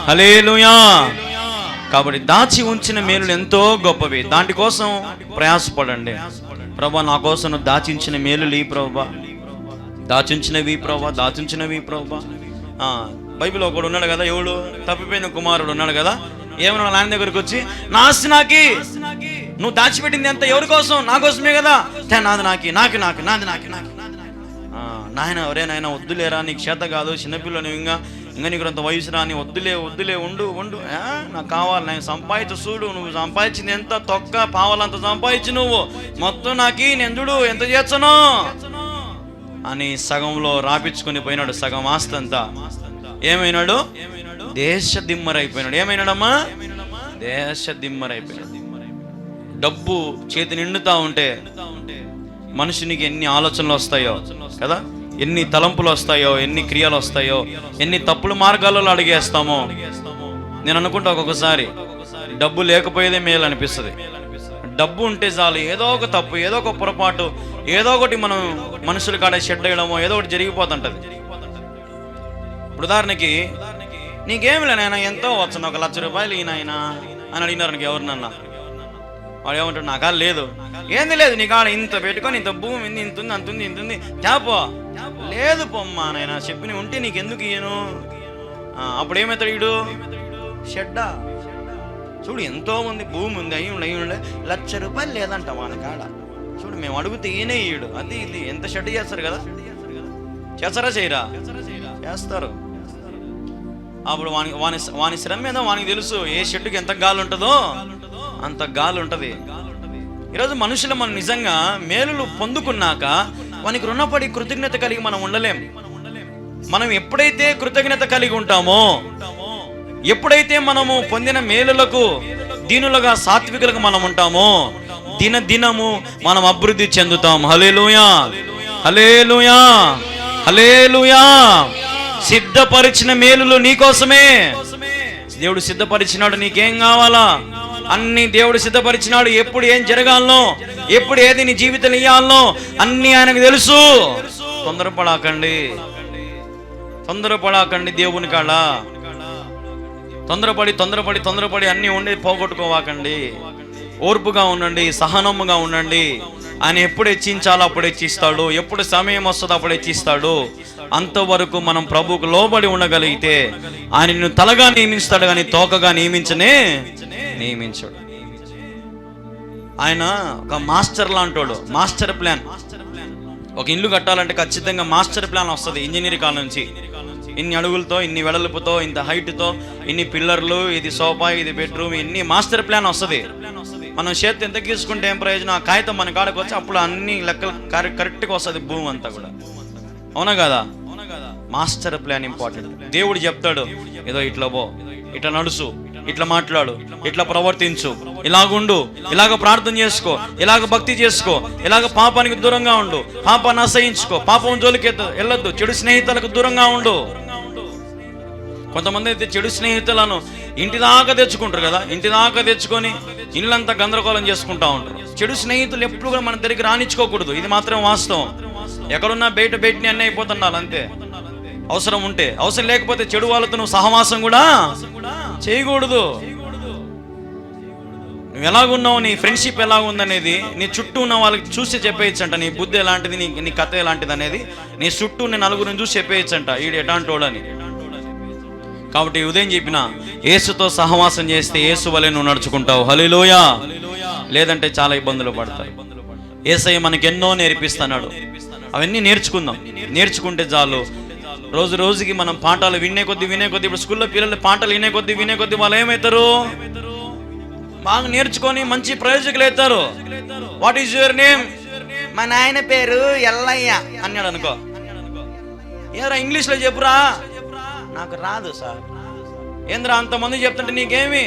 హల్లెలూయా. కాబట్టి దాచి ఉంచిన మేలులు ఎంతో గొప్పవి, దాని కోసం ప్రయాసపడండి. ప్రభా నా కోసం దాచించిన మేలులు ఈ ప్రభా, దాచించినవి ప్రభా, దాచించినవి ప్రభా. బైబిల్ ఒకడు ఉన్నాడు కదా, ఎవడు తప్పిపోయిన కుమారుడు ఉన్నాడు కదా, ఏమన్నా నాయన దగ్గరికి వచ్చి, నా ఆస్తి నాకి, నువ్వు దాచిపెట్టింది ఎంత ఎవరి కోసం? నా కోసమే కదా, నాది నాకి, నాకి నాకి నాది నాకి నాకి. నాయన ఒరే నాయన వద్దులేరా, నీకు చేత కాదు, చిన్నపిల్లలు, ఇంకా నీకు అంత వయసు రాని, వద్దులే వద్దులే, ఉండు ఉండు, నాకు కావాలి, నేను సంపాదించు, చూడు నువ్వు సంపాదించింది ఎంత, తొక్క పావాలంత సంపాదించి నువ్వు మొత్తం నాకి, నేను చూడు ఎంత చేస్తానో అని సగంలో రాపించుకొని పోయినాడు. సగం ఆస్తి అంతా ఏమైనాడు? దేశ దిమ్మరైపోయినాడు. ఏమైనాడమ్మా? దేశ దిమ్మరైపోయినాడు. డబ్బు చేతి నిండుతా ఉంటే మనుషునికి ఎన్ని ఆలోచనలు వస్తాయో కదా, ఎన్ని తలంపులు వస్తాయో, ఎన్ని క్రియలు వస్తాయో, ఎన్ని తప్పుడు మార్గాలలో అడిగేస్తామో. నేను అనుకుంటా ఒక్కొక్కసారి డబ్బు లేకపోయేదే మేలు అనిపిస్తుంది. డబ్బు ఉంటే చాలు, ఏదో ఒక తప్పు, ఏదో ఒక పొరపాటు, ఏదో ఒకటి మనం మనుషుల కాడ షెడ్ వేయడమో ఏదో ఒకటి జరిగిపోతుంటది. ఉదాహరణకి నీకేమి లేనాయన, ఎంతో వచ్చను, 1 లక్ష రూపాయలు ఈయన అని అడిగినారు నీకు ఎవరినన్నా, వాడు ఏమంటాడు, నాకా లేదు. ఏంది లేదు నీ కాడ, ఇంత పెట్టుకొని ఇంత భూమి ఉంది, ఇంత ఉంది, అంతుంది, ఇంత ఉంది, చాపో లేదు పొమ్మా నాయన చెప్పి ఉంటే నీకెందుకు ఇయ్యను. అప్పుడు ఏమవుతాడు వీడు? షెడ్డా. చూడు ఎంతో మంది భూమి ఉంది, అయ్యి ఉండే 1 లక్ష రూపాయలు లేదంట వాని కాడ. చూడు మేము అడుగుతే ఈయనే ఇయ్యడు. అది ఇది ఎంత షెడ్ చేస్తారు కదా, చేస్తారా చేయరా? చేస్తారు. అప్పుడు వాని శ్రమ మీద వానికి తెలుసు, ఏ షెడ్డుకి ఎంత గాలి ఉంటుందో అంత గాలి ఉంటుంది. ఈరోజు మనుషులు మనం నిజంగా మేలులు పొందుకున్నాక వానికి రుణపడి కృతజ్ఞత కలిగి మనం ఉండలేం. మనం ఎప్పుడైతే కృతజ్ఞత కలిగి ఉంటామో, ఎప్పుడైతే మనము పొందిన మేలులకు దీనులుగా సాత్వికులుగా మనం ఉంటామో, దినము మనం అభివృద్ధి చెందుతాం. హల్లెలూయా, హల్లెలూయా, హల్లెలూయా. సిద్ధపరిచిన మేలులు నీకోసమే దేవుడు సిద్ధపరిచినాడు. నీకేం కావాలా అన్ని దేవుడు సిద్ధపరిచినాడు. ఎప్పుడు ఏం జరగాలనో, ఎప్పుడు ఏది నీ జీవితం ఇయ్యాలనో అన్ని ఆయనకు తెలుసు. తొందరపడాకండి, తొందరపడాకండి దేవుని కాడ. తొందరపడి అన్ని ఉండి పోగొట్టుకోవాకండి. ఓర్పుగా ఉండండి, సహనముగా ఉండండి. ఆయన ఎప్పుడు హెచ్చించాలో అప్పుడు హెచ్చిస్తాడు, ఎప్పుడు సమయం వస్తుందో అప్పుడు హెచ్చిస్తాడు. అంతవరకు మనం ప్రభువుకు లోబడి ఉండగలిగితే ఆయన నిన్ను తలగా నియమిస్తాడు కానీ తోకగా నియమించాడు. ఆయన ఒక మాస్టర్ లాంటోడు. Master plan. ఒక ఇల్లు కట్టాలంటే ఖచ్చితంగా మాస్టర్ ప్లాన్ వస్తుంది ఇంజనీరింగ్ కాలం నుంచి. ఇన్ని అడుగులతో, ఇన్ని వెడల్పుతో, ఇంత హైట్తో, ఇన్ని పిల్లర్లు, ఇది సోఫా, ఇది బెడ్రూమ్, ఇన్ని మాస్టర్ ప్లాన్ వస్తుంది. మనం చేతి ఎంత గీసుకుంటే ఏం ప్రయోజనం? ఆ కాగితం మన కాడకు వచ్చి అప్పుడు అన్ని లెక్కలు కరెక్ట్గా వస్తుంది భూమి అంతా కూడా. అవునా కదా? Master plan important. దేవుడు చెప్తాడు, ఏదో ఇట్లా పో, ఇట్లా నడుసు, ఇట్లా మాట్లాడు, ఇట్లా ప్రవర్తించు, ఇలాగుండు, ఇలాగ ప్రార్థన చేసుకో, ఇలాగ భక్తి చేసుకో, ఇలాగ పాపానికి దూరంగా ఉండు, పాపాన్ని అసహించుకో, పాపం జోలికి వెళ్ళొద్దు, చెడు స్నేహితులకు దూరంగా ఉండు. కొంతమంది అయితే చెడు స్నేహితులను ఇంటి దాకా తెచ్చుకుంటారు కదా, ఇంటి దాకా తెచ్చుకొని ఇల్లంతా గందరగోళం చేసుకుంటా ఉంటారు. చెడు స్నేహితులు ఎప్పుడు కూడా మన దగ్గరికి రానిచ్చుకోకూడదు. ఇది మాత్రం వాస్తవం. ఎక్కడున్నా బయటని అన్నీ అయిపోతున్నారు అంతే. అవసరం ఉంటే. అవసరం లేకపోతే చెడు వాళ్ళతో నువ్వు సహవాసం కూడా చేయకూడదు. నువ్వు ఎలాగున్నావు, నీ ఫ్రెండ్షిప్ ఎలాగుందనేది నీ చుట్టూ ఉన్న వాళ్ళకి చూసి చెప్పేయచ్చంట. నీ బుద్ధి ఎలాంటిది, నీ కథ ఎలాంటిది అనేది నీ చుట్టూ నేను నలుగురిని చూసి చెప్పేయచ్చంట, ఈడు ఎటాంటోడని. కాబట్టి ఉదయం చెప్పిన యేసుతో సహవాసం చేస్తే యేసు వలె నువ్వు నడుచుకుంటావు. హల్లెలూయా. లేదంటే చాలా ఇబ్బందులు పడతాయి. యేసయ్య మనకి ఎన్నో నేర్పిస్తున్నాడు, అవన్నీ నేర్చుకుందాం. నేర్చుకుంటే చాలు. రోజు రోజుకి మనం పాఠాలు వినే కొద్ది ఇప్పుడు స్కూల్లో పిల్లలు పాఠాలు వినే కొద్ది వాళ్ళు ఏమవుతారు, బాగా నేర్చుకొని మంచి ప్రయోజకులు అవుతారు. What is your name? మా నాయన పేరు ఎల్లయ్య అన్నాడు అనుకో. ఏరా ఇంగ్లీష్లో చెప్పురా. నాకు రాదు సార్. ఏంద్రా అంతమంది చెప్తుంటే నీకేమి?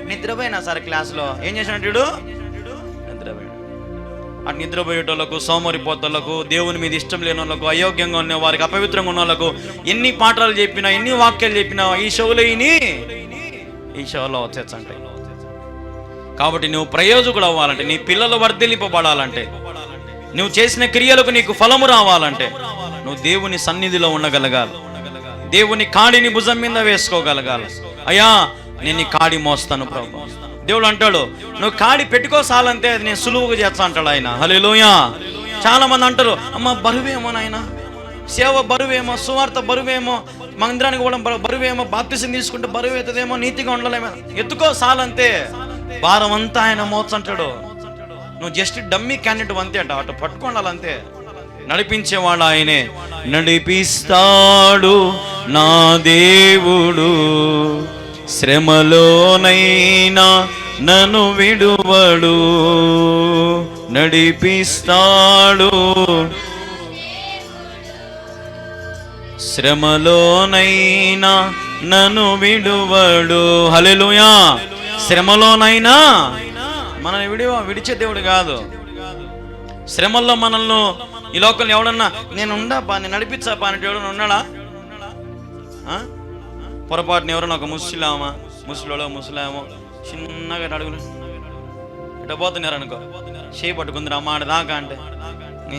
నిద్రపోయినా సార్ క్లాస్లో. ఏం చేసినట్టు? నిద్రపోయాడు. అటు నిద్రపోయేటోళ్ళకు, సోమరిపోతోళ్ళకు, దేవుని మీద ఇష్టం లేని వాళ్ళకు, అయోగ్యంగా ఉన్న వారికి, అపవిత్రంగా ఉన్న వాళ్ళకు ఎన్ని పాఠాలు చెప్పినా, ఎన్ని వాక్యాలు చెప్పినా ఈ షోలో ఈ షోలో వచ్చేసంటాయి. కాబట్టి నువ్వు ప్రయోజకుడు అవ్వాలంటే, నీ పిల్లలు వర్ధిల్లింపబడాలంటే, నువ్వు చేసిన క్రియలకు నీకు ఫలము రావాలంటే నువ్వు దేవుని సన్నిధిలో ఉండగలగాలి. దేవుని కాడిని భుజం మీద వేసుకోగలగాలి. అయ్యా నేను నీ కాడి మోస్తాను ప్రభు. దేవుడు అంటాడు నువ్వు కాడి పెట్టుకోసాలంటే అది నేను సులువుగా చేస్తా అంటాడు ఆయన. హల్లెలూయా. చాలా మంది అంటారు, అమ్మ బరువేమో నాయన, సేవ బరువేమో, సువార్త బరువేమో, మందిరానికి పోవడం బరువేమో, బాప్తిసం తీసుకుంటే బరువు అవుతుందేమో, నీతిగా ఉండలేమో. ఎత్తుకో సాలంతే, భారం అంతా ఆయన మోచంటాడు. నువ్వు జస్ట్ డమ్మీ క్యాండిడేట్ అంతే అంట, అటు పట్టుకోండాలంతే. నడిపించేవాడు ఆయనే. నడిపిస్తాడు నా దేవుడు, శ్రమలోనైనా నన్ను విడువడు. నడిపిస్తాడు శ్రమలోనైనా నన్ను విడువడు. హల్లెలూయా. శ్రమలోనైనా మనల్ని విడిచే దేవుడు కాదు. శ్రమల్లో మనల్ని ఈ లోకంలో ఎవడన్నా నేను ఉండపా, నేను నడిపించాపా అంటే ఎవడన్నా ఉన్నాడా? పొరపాటున ఎవరన్నా ఒక ముసలామో చిన్నగా అడుగులు ఇట్లా పోతున్నారు అనుకో, చేయి పట్టుకుందిరా అమ్మ ఆడ దాకా అంటే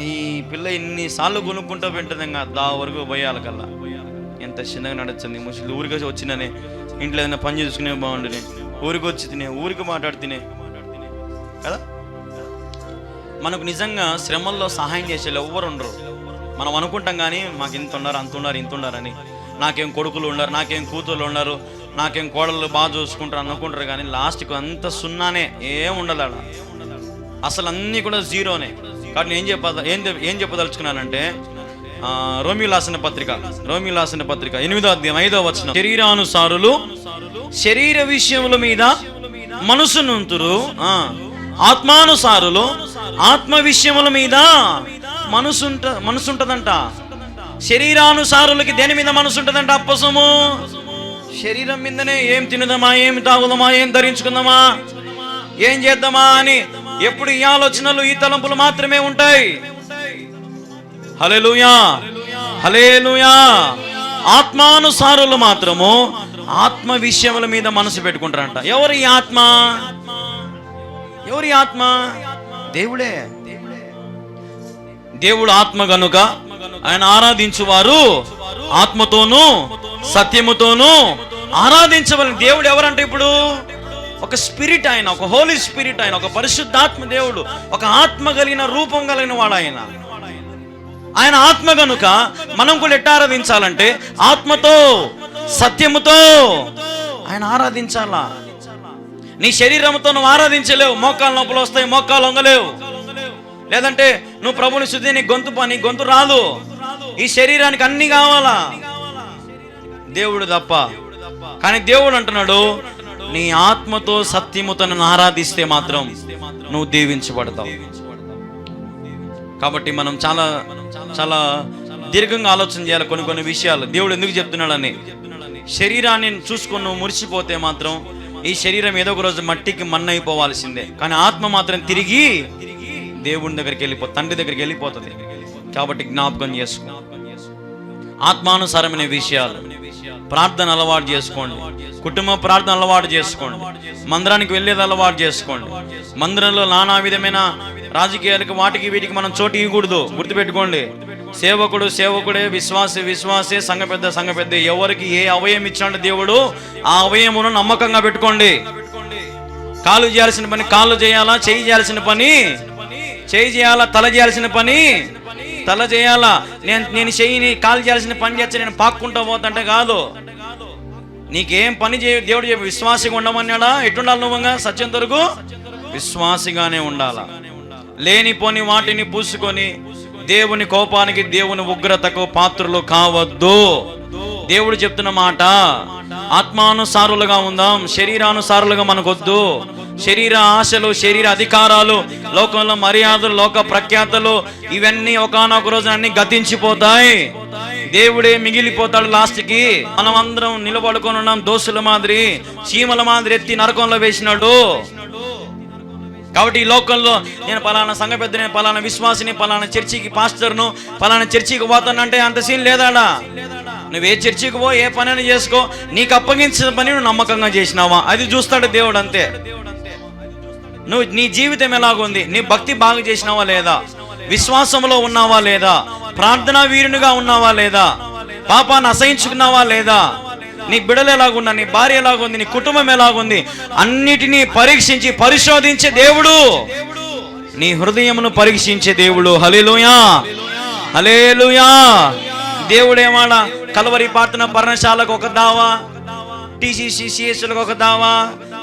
ఈ పిల్ల ఇన్నిసార్లు కొనుక్కుంటూ పెట్టదు, ఇంకా దా వరకు పోయాలి కల్లా. ఎంత చిన్నగా నడుస్తుంది ముసలి. ఊరికి వచ్చిందనే ఇంట్లో ఏదైనా పని చేసుకునే బాగుండు, ఊరికి వచ్చి తినే, ఊరికి మాట్లాడి తినే కదా. మనకు నిజంగా శ్రమల్లో సహాయం చేసేళ్ళు ఎవ్వరు ఉండరు. మనం అనుకుంటాం కానీ మాకు ఇంత ఉన్నారు, అంత ఉన్నారు అని. నాకేం కొడుకులు ఉన్నారు, నాకేం కూతుర్లు ఉన్నారు, నాకేం కోడళ్ళు బాగా చూసుకుంటారు అనుకుంటారు. కానీ లాస్ట్కి అంత సున్నానే, ఏం ఉండదు అలా. అసలు అన్నీ కూడా జీరోనే. కాబట్టి నేను ఏం చెప్పదలుచుకున్నానంటే రోమియు రాసిన పత్రిక 8వ అధ్యాయం 5వ వచనం. శరీరానుసారులు శరీర విషయముల మీద మనసునుంతురు, ఆత్మానుసారులు ఆత్మ విషయముల మీద మనసుంటదంట. శరీరానుసారులకి దేని మీద మనసు ఉంటుందంట? అప్పసము. శరీరం మీదనే ఏం తినదమా, ఏం తాగుదామా, ఏం ధరించుకుందామా, ఏం చేద్దామా అని ఎప్పుడు ఈ ఆలోచనలు, ఈ తలంపులు మాత్రమే ఉంటాయి. హల్లెలూయా, హల్లెలూయా. ఆత్మానుసారులు మాత్రము ఆత్మ విషయముల మీద మనసు పెట్టుకుంటారంట. ఎవరి ఆత్మ? దేవుడే. దేవుడు ఆత్మ గనుక ఆయన ఆరాధించువారు ఆత్మతోనూ సత్యముతోనూ ఆరాధించవలని. దేవుడు ఎవరంటే ఇప్పుడు ఒక స్పిరిట్, ఆయన ఒక హోలీ స్పిరిట్, ఆయన ఒక పరిశుద్ధాత్మ దేవుడు, ఒక ఆత్మ కలిగిన రూపం కలిగిన వాడు ఆయన. ఆయన ఆత్మ గనుక మనం కూడా ఎట్లా ఆరాధించాలంటే ఆత్మతో సత్యముతో ఆయన ఆరాధించాలా. నీ శరీరంతో నువ్వు ఆరాధించలేవు. మోకాలు నొప్పులు వస్తాయి, మోకాలు వంగలేవు. లేదంటే నువ్వు ప్రభుని శుద్ధి, నీ గొంతు రాదు. ఈ శరీరానికి అన్ని కావాలా, దేవుడు తప్ప. కానీ దేవుడు అంటున్నాడు నీ ఆత్మతో సత్యముతో నన్ను ఆరాధిస్తే మాత్రం నువ్వు దీవించబడతావు. కాబట్టి మనం చాలా చాలా దీర్ఘంగా ఆలోచన చేయాలి కొన్ని విషయాలు. దేవుడు ఎందుకు చెప్తున్నాడని. శరీరాన్ని చూసుకొని నువ్వు మురిసిపోతే మాత్రం ఈ శరీరం ఏదో ఒక రోజు మట్టికి మన్నైపోవాల్సిందే. కానీ ఆత్మ మాత్రం తిరిగి దేవుని దగ్గరికి తండ్రి దగ్గరికి వెళ్ళిపోతుంది. కాబట్టి జ్ఞాపకం చేసుకో. ఆత్మానుసారమైన విషయాలు ప్రార్థన అలవాటు చేసుకోండి, కుటుంబ ప్రార్థన అలవాటు చేసుకోండి, మందిరానికి వెళ్ళేది అలవాటు చేసుకోండి. మందిరంలో నానా విధమైన రాజకీయాలకు వాటికి వీటికి మనం చోటు ఇవ్వకూడదు. గుర్తుపెట్టుకోండి, సేవకుడు సేవకుడే, విశ్వాసి విశ్వాసే, సంఘ పెద్ద. ఎవరికి ఏ అవయం ఇచ్చాడు దేవుడు ఆ అవయమును నమ్మకంగా పెట్టుకోండి. కాలు చేయాల్సిన పని కాళ్ళు చేయాలా, చేయి చేయాల్సిన పని చేయి చేయాలా, తల చేయాల్సిన పని తల చేయాలా. నేను చెయ్యిని కాలు చేయాల్సిన పని చేస్తే నేను పాక్కుంటా పోతుంటే కాదు. నీకేం పని దేవుడు చెప్పి విశ్వాసిగా ఉండమన్నాడా? ఎట్టుండాలి? నువ్వుగా సత్యం తరకు విశ్వాసిగానే ఉండాలా. లేనిపోని వాటిని పూసుకొని దేవుని కోపానికి, దేవుని ఉగ్రతకు పాత్రలు కావద్దు. దేవుడు చెప్తున్న మాట, ఆత్మానుసారులుగా ఉందాం, శరీరానుసారులుగా మనకొద్దు. శరీర ఆశలు, శరీర అధికారాలు, లోకంలో మర్యాదలు, లోక ప్రఖ్యాతలు, ఇవన్నీ ఒకానొక రోజు అన్ని గతించిపోతాయి. దేవుడే మిగిలిపోతాడు లాస్ట్కి. మనం అందరం నిలబడుకొని ఉన్నాం దోషుల మాదిరి, చీమల మాదిరి ఎత్తి నరకంలో వేసినాడు. కాబట్టి ఈ లోకంలో నేను పలానా సంఘ పెద్ద, నేను పలానా విశ్వాసిని, పలానా చర్చికి పాస్టర్ను, పలానా చర్చికి పోతానంటే అంత సీన్ లేదాడా? నువ్వు ఏ చర్చికి పో, ఏ పని అని చేసుకో, నీకు అప్పగించిన పని నువ్వు నమ్మకంగా చేసినావా అది చూస్తాడు దేవుడు. అంతే. నువ్వు నీ జీవితం ఎలాగుంది, నీ భక్తి బాగా చేసినావా లేదా, విశ్వాసంలో ఉన్నావా లేదా, ప్రార్థనా వీరునిగా ఉన్నావా లేదా, పాపాన్ని అసహించుకున్నావా లేదా, నీ బిడ్డలు ఎలాగున్నా, నీ భార్య ఎలాగుంది, నీ కుటుంబం ఎలాగుంది, అన్నిటినీ పరీక్షించి పరిశోధించే దేవుడు, నీ హృదయమును పరీక్షించే దేవుడు. హల్లెలూయా, హల్లెలూయా. దేవుడేమాడా కలవరి ప్రార్థన పర్ణశాలకు ఒక దావా, టీసీసీ సిఎస్లకు ఒక దావా,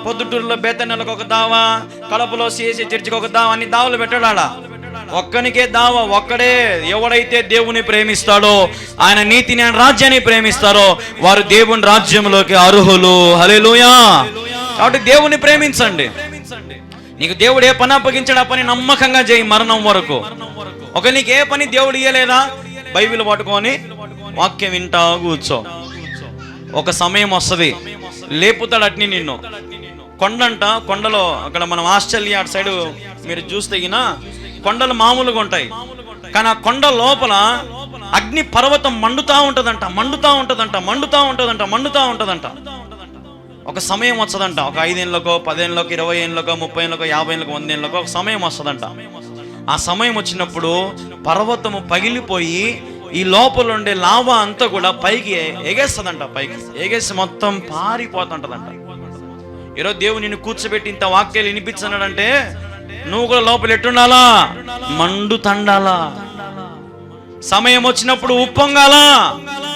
పొద్దుటూరులో బేతన్నెలకు ఒక దావా, కడపలో సిఎస్సి చర్చికి ఒక దావా, అన్ని దావలు పెట్టాడా? ఒక్కనికే దావా. ఒక్కడే. ఎవడైతే దేవుని ప్రేమిస్తాడో, ఆయన నీతిని, ఆయన రాజ్యాన్ని ప్రేమిస్తారో వారు దేవుని రాజ్యంలోకి అర్హులు. హల్లెలూయా. కాబట్టి దేవుని ప్రేమించండి. నీకు దేవుడు ఏ పని అప్పగించాడు ఆ పని నమ్మకంగా చేయి మరణం వరకు. ఒక నీకు ఏ పని దేవుడు ఇయ్యలేదా, బైబిల్ పట్టుకొని వాక్యం వింటా కూర్చో. ఒక సమయం వస్తుంది, లేపుతాడు అట్ని నిన్ను. కొండంట, కొండలో అక్కడ మనం ఆస్ట్రేలియా అటు సైడ్ మీరు చూస్తే కొండలు మామూలుగా ఉంటాయి, కానీ ఆ కొండ లోపల అగ్ని పర్వతం మండుతా ఉంటదంట. ఒక సమయం వస్తుందంట. ఒక 5 ఏళ్ళకో, 10 ఏళ్ళకో, 20 ఏళ్ళకో, 30 ఏళ్ళకో, 50 ఏళ్ళకో, 100 ఏళ్ళకో ఒక సమయం వస్తుందంట. ఆ సమయం వచ్చినప్పుడు పర్వతము పగిలిపోయి ఈ లోపల ఉండే లావా అంతా కూడా పైకి ఎగేస్తుందంట. పైకి ఎగేసి మొత్తం పారిపోతుంటదంట. ఈరోజు దేవుడు నిన్ను కూర్చోబెట్టి ఇంత వాక్యాలు వినిపించన్నాడంటే నువ్వు కూడా లోపల ఎట్టుండాలా? మండుతండాలా. సమయం వచ్చినప్పుడు ఉప్పొంగాలా.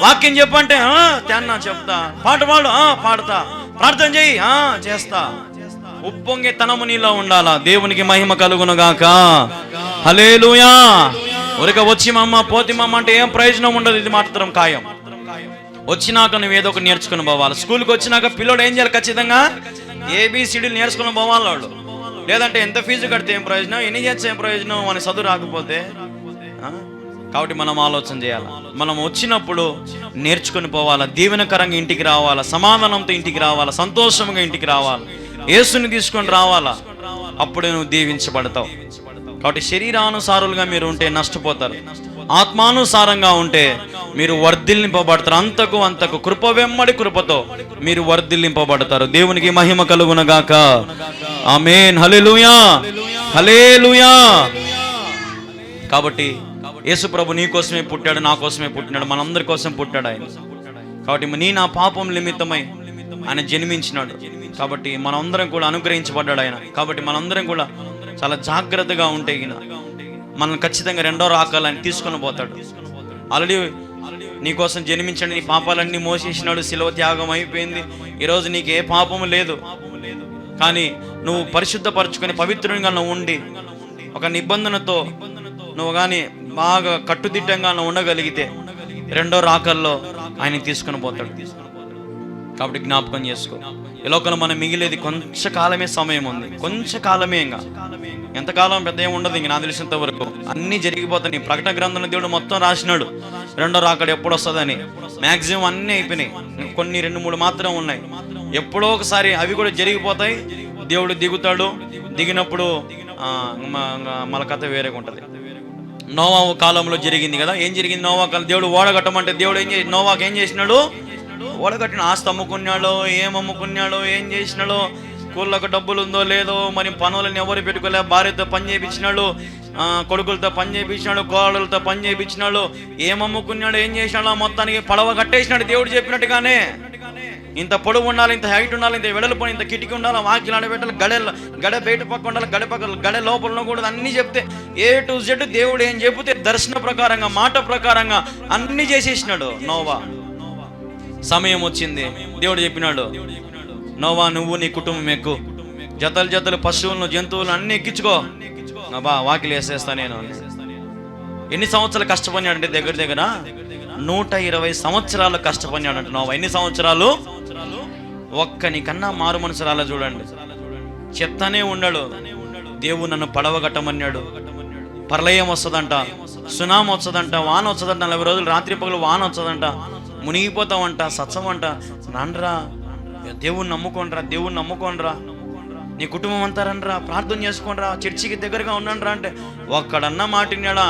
వాక్యం చెప్పంటే తెన్నా చెప్తా, పాట పాడు పాడతా, ప్రార్థన చేయి చేస్తా. ఉప్పొంగే తనము నీలో ఉండాలా. దేవునికి మహిమ కలుగును గాక. హల్లెలూయా. ఊరిక వచ్చి మమ్మ పోతి మమ్మ అంటే ఏం ప్రయోజనం ఉండదు. ఇది మాత్రం ఖాయం. వచ్చినాక నువ్వు ఏదో ఒకటి నేర్చుకుని పోవాలి. స్కూల్కి వచ్చినాక పిల్లోడు ఏం చేయాలి? ఖచ్చితంగా ABCDలు నేర్చుకుని పోవాలి వాళ్ళు. లేదంటే ఎంత ఫీజు కడితే ఏం ప్రయోజనం, ఎన్ని చేస్తే ఏం ప్రయోజనం, మన చదువు రాకపోతే. కాబట్టి మనం ఆలోచన చేయాలి. మనం వచ్చినప్పుడు నేర్చుకుని పోవాలా, దీవెనకరంగా ఇంటికి రావాలా, సమాధానంతో ఇంటికి రావాలా, సంతోషంగా ఇంటికి రావాలి, యేసుని తీసుకొని రావాలా. అప్పుడే నువ్వు దీవించబడతావు. కాబట్టి శరీరానుసారులుగా మీరు ఉంటే నష్టపోతారు. ఆత్మానుసారంగా ఉంటే మీరు వర్ధిల్లింపబడతారు. అంతకు కృప వెమ్మడి కృపతో మీరు వర్ధిల్లింపబడతారు. దేవునికి మహిమ కలుగును గాక. ఆమేన్. హల్లెలూయా, హల్లెలూయా. కాబట్టి యేసు ప్రభు నీ కోసమే పుట్టాడు, నా కోసమే పుట్టినాడు, మనందరి కోసం పుట్టాడు ఆయన. కాబట్టి నా పాపం నిమిత్తమై ఆయన జన్మించినాడు. కాబట్టి మనందరం కూడా అనుగ్రహించబడ్డాడు ఆయన. కాబట్టి మనందరం కూడా చాలా జాగ్రత్తగా ఉంటే మనం ఖచ్చితంగా రెండో రాకాలని తీసుకొని పోతాడు. ఆల్రెడీ నీకోసం జన్మించండి, నీ పాపాలన్నీ మోసేసినాడు, శిలువ త్యాగం అయిపోయింది. ఈరోజు నీకు ఏ పాపము లేదు. కానీ నువ్వు పరిశుద్ధపరచుకొని పవిత్రంగా నువ్వు ఉండి ఒక నిబంధనతో నువ్వు కానీ బాగా కట్టుదిట్టంగా నువ్వు ఉండగలిగితే రెండో రాకల్లో ఆయన తీసుకొని పోతాడు. కాబట్టి జ్ఞాపకం చేసుకో. ఈ లోకంలో మనం మిగిలేది కొంచెంకాలమే సమయం ఉంది. కొంచెంకాలమే. ఇంకా ఎంతకాలం పెద్ద ఏమి ఉండదు. ఇంక నాకు తెలిసినంత వరకు అన్నీ జరిగిపోతాయి. ప్రకటన గ్రంథంలో దేవుడు మొత్తం రాసినాడు రెండో రాకడ ఎప్పుడు వస్తుందని. మ్యాక్సిమం అన్నీ అయిపోయినాయి. కొన్ని 2-3 మాత్రం ఉన్నాయి. ఎప్పుడో ఒకసారి అవి కూడా జరిగిపోతాయి. దేవుడు దిగుతాడు. దిగినప్పుడు మన కథ వేరేగా ఉంటుంది. నోవా కాలంలో జరిగింది కదా. ఏం జరిగింది? నోవా కాలం దేవుడు ఓడగట్టమంటే దేవుడు నోవాకి ఏం చేసినాడు? ఓడగట్టిన ఆస్తి అమ్ముకున్నాడో, ఏం అమ్ముకున్నాడో, ఏం చేసినాడో, స్కూళ్ళకు డబ్బులు ఉందో లేదో, మరి పనులను ఎవరు పెట్టుకోలే, భార్యతో పని చేయించినాడు, కొడుకులతో పని చేయించినాడు, కోడలతో పని చేయించినాడు, ఏం అమ్ముకున్నాడు, ఏం చేసినాడో మొత్తానికి పడవ కట్టేసినాడు దేవుడు చెప్పినట్టుగానే. ఇంత పొడవు ఉండాలి, ఇంత హైట్ ఉండాలి, ఇంత వెడల్పు, ఇంత కిటికీ ఉండాలి, వాకిలు ఆడబెట్టాలి, గడ బయట పక్క ఉండాలి, గడ లోపల ఉండకూడదు, అన్నీ చెప్తే A to Z దేవుడు ఏం చెబితే దర్శన ప్రకారంగా, మాట ప్రకారంగా అన్నీ చేసేసినాడు నోవా. సమయం వచ్చింది, దేవుడు చెప్పినాడు, నోవా నువ్వు నీ కుటుంబం ఎక్కు, జతలు జతలు పశువులను జంతువులను అన్నీ ఎక్కించుకో, వాకిలు వేసేస్తా నేను. ఎన్ని సంవత్సరాలు కష్టపడినాడంటే దగ్గర దగ్గర 120 సంవత్సరాలు కష్టపడినాడంట నోవా. ఎన్ని సంవత్సరాలు? ఒక్కని కన్నా మారు మనసురాలా చూడండి. చెప్తానే ఉన్నాడు, దేవుడు నన్ను పడవ కట్టమన్నాడు, ప్రళయం వస్తుందంట, సునామీ వస్తుందంట, వాన వస్తుందంట, 40 రోజులు రాత్రి పగలు వాన వస్తుందంట, మునిగిపోతామంట, సత్సమంట, నాన్నరా దేవుణ్ణి నమ్ముకోనరా, దేవుణ్ణి నమ్ముకోనరా, నీ కుటుంబం అంతా రండిరా, ప్రార్థన చేసుకోనరా, చర్చికి దగ్గరగా ఉండండిరా అంటే ఒక్కడన్నా మాటిన్నాడా?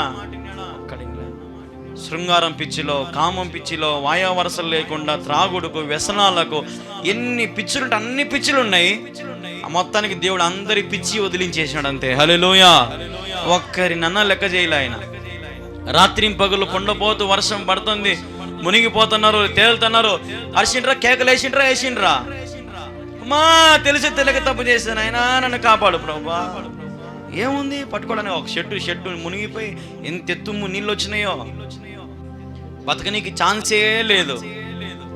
శృంగారం పిచ్చిలో, కామం పిచ్చిలో, వాయా వరసలు లేకుండా త్రాగుడుకు, వ్యసనాలకు ఎన్ని పిచ్చులుంటే అన్ని పిచ్చులు ఉన్నాయి. మొత్తానికి దేవుడు అందరి పిచ్చి వదిలించేసినాడు అంతే. హల్లెలూయా. ఒక్కరినన్నా లెక్క చేయలే ఆయన. రాత్రి పగలు కొండపోతూ వర్షం పడుతుంది, మునిగిపోతున్నారు, తేలుతున్నారు, అరిసిండ్రా, కేకలేసిండ్రా, వేసిండ్రా, అమ్మా తెలిసి తెలియక తప్పు చేశాను ఆయన, నన్ను కాపాడు ప్రభువా. ఏముంది పట్టుకోవడానికి? ఒక షెడ్డు మునిగిపోయి ఎంత ఎత్తు నీళ్ళు వచ్చినాయో, బతకనీకి ఛాన్సే లేదు.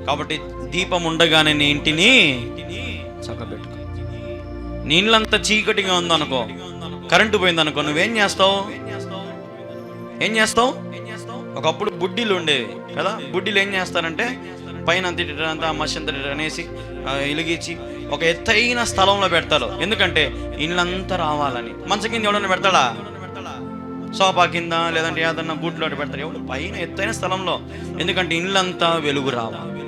కాబట్టి దీపం ఉండగానే నీ ఇంటిని చక్కబెట్టుకో. నీళ్ళంతా చీకటిగా ఉందనుకో, కరెంటు పోయిందనుకో, నువ్వేం చేస్తావు? ఏం చేస్తావు? ఒకప్పుడు బుడ్డీలు ఉండేవి కదా, బుడ్డీలు ఏం చేస్తారంటే పైన అంతా మషంత అనేసి వెలిగించి ఒక ఎత్తైన స్థలంలో పెడతారు. ఎందుకంటే ఇళ్ళంతా రావాలని. మంచం కింద ఎవడన్నా పెడతాడా? సోఫా కింద, లేదంటే ఏదన్నా బూట్లో పెడతారు. ఎవడు? పైన ఎత్తైన స్థలంలో. ఎందుకంటే ఇళ్ళంతా వెలుగు రావాలి.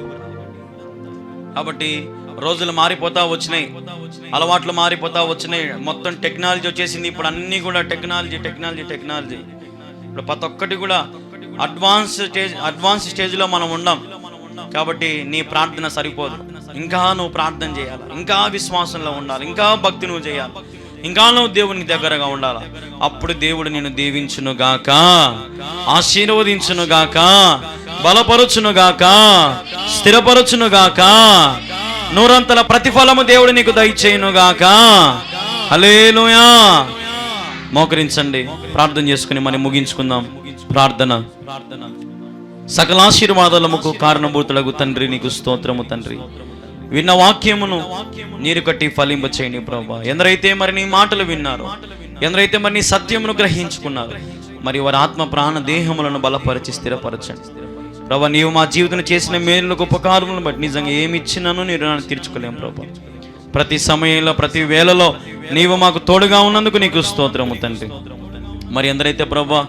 కాబట్టి రోజులు మారిపోతా వచ్చినాయి, అలవాట్లు మారిపోతా వచ్చినాయి, మొత్తం టెక్నాలజీ వచ్చేసింది. ఇప్పుడు అన్నీ కూడా టెక్నాలజీ. ఇప్పుడు ప్రతి ఒక్కటి కూడా అడ్వాన్స్ స్టేజ్లో మనం ఉండం. కాబట్టి నీ ప్రార్థన సరిపోదు, ఇంకా నువ్వు ప్రార్థన చేయాలి, ఇంకా విశ్వాసంలో ఉండాలి, ఇంకా భక్తి నువ్వు చేయాలి, ఇంకా నువ్వు దేవునికి దగ్గరగా ఉండాలి. అప్పుడు దేవుడు నిన్ను దీవించునుగాక, ఆశీర్వదించునుగాక, బలపరుచునుగాక, స్థిరపరచునుగాక, నూరంతల ప్రతిఫలము దేవుడు నీకు దయచేయునుగాక. హల్లెలూయా. మోకరించండి, ప్రార్థన చేసుకుని మనం ముగించుకుందాం. ప్రార్థన. సకల ఆశీర్వాదాలకు కారణభూతులకు తండ్రి నీకు స్తోత్రము తండ్రి. విన్న వాక్యమును నీరు కట్టి ఫలింప చేయండి ప్రభువా. ఎందరైతే మరి నీ మాటలు విన్నారు, ఎందరైతే మరి నీ సత్యమును గ్రహించుకున్నారు, మరి వారి ఆత్మ ప్రాణ దేహములను బలపరిచి స్థిరపరచండి ప్రభువా. నీవు మా జీవితంలో చేసిన మేలులకు ఉపకారములను బట్టి నిజంగా ఏమి ఇచ్చినానో నీరు నన్ను తీర్చుకోలేము ప్రభువా. ప్రతి సమయంలో, ప్రతి వేళలో నీవు మాకు తోడుగా ఉన్నందుకు నీకు స్తోత్రము తండ్రి. మరి ఎందరైతే ప్రభువా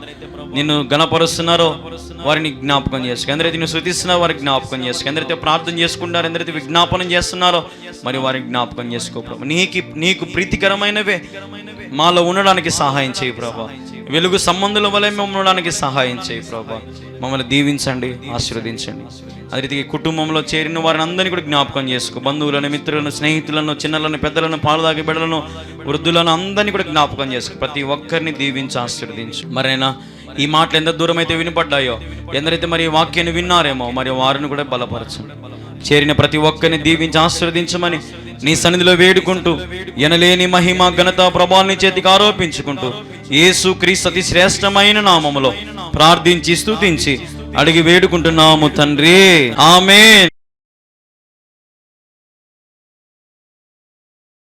నిన్ను గణపరుస్తున్నారో వారిని జ్ఞాపకం చేసుకో, ఎందరైతే నిన్ను స్తుతిస్తున్నారో వారికి జ్ఞాపకం చేసుకో, ఎందరైతే ప్రార్థన చేసుకుంటారో, ఎందరైతే విజ్ఞాపనం చేస్తున్నారో మరి వారికి జ్ఞాపకం చేసుకో ప్రభు. నీకు ప్రీతికరమైనవే మాలో ఉండడానికి సహాయం చేయి ప్రభా. వెలుగు సంబంధుల వలె మేము ఉండడానికి సహాయం చేయి ప్రభా. మమ్మల్ని దీవించండి, ఆశీర్వదించండి. అదే రీతిగా కుటుంబంలో చేరిన వారిని అందరినీ కూడా జ్ఞాపకం చేసుకో. బంధువులను, మిత్రులను, స్నేహితులను, చిన్నలను, పెద్దలను, పాలు తాగే బిడ్డలను, వృద్ధులను అందరినీ కూడా జ్ఞాపకం చేసుకో. ప్రతి ఒక్కరిని దీవించి ఆశీర్వదించు. మరైనా ఈ మాటలు ఎంత దూరం అయితే వినపడ్డాయో, ఎందరైతే మరి వాక్యాన్ని విన్నారేమో మరి వారిని కూడా బలపరచండి. చేరిన ప్రతి ఒక్కరిని దీవించి ఆశీర్వదించమని నీ సన్నిధిలో వేడుకుంటూ, ఎనలేని మహిమ ఘనత ప్రభావాన్ని చేతికి ఆరోపించుకుంటూ యేసు క్రీస్తు అతి శ్రేష్టమైన నామములో ప్రార్థించి స్తుతించి అడిగి వేడుకుంటున్నాము తండ్రి. ఆమేన్.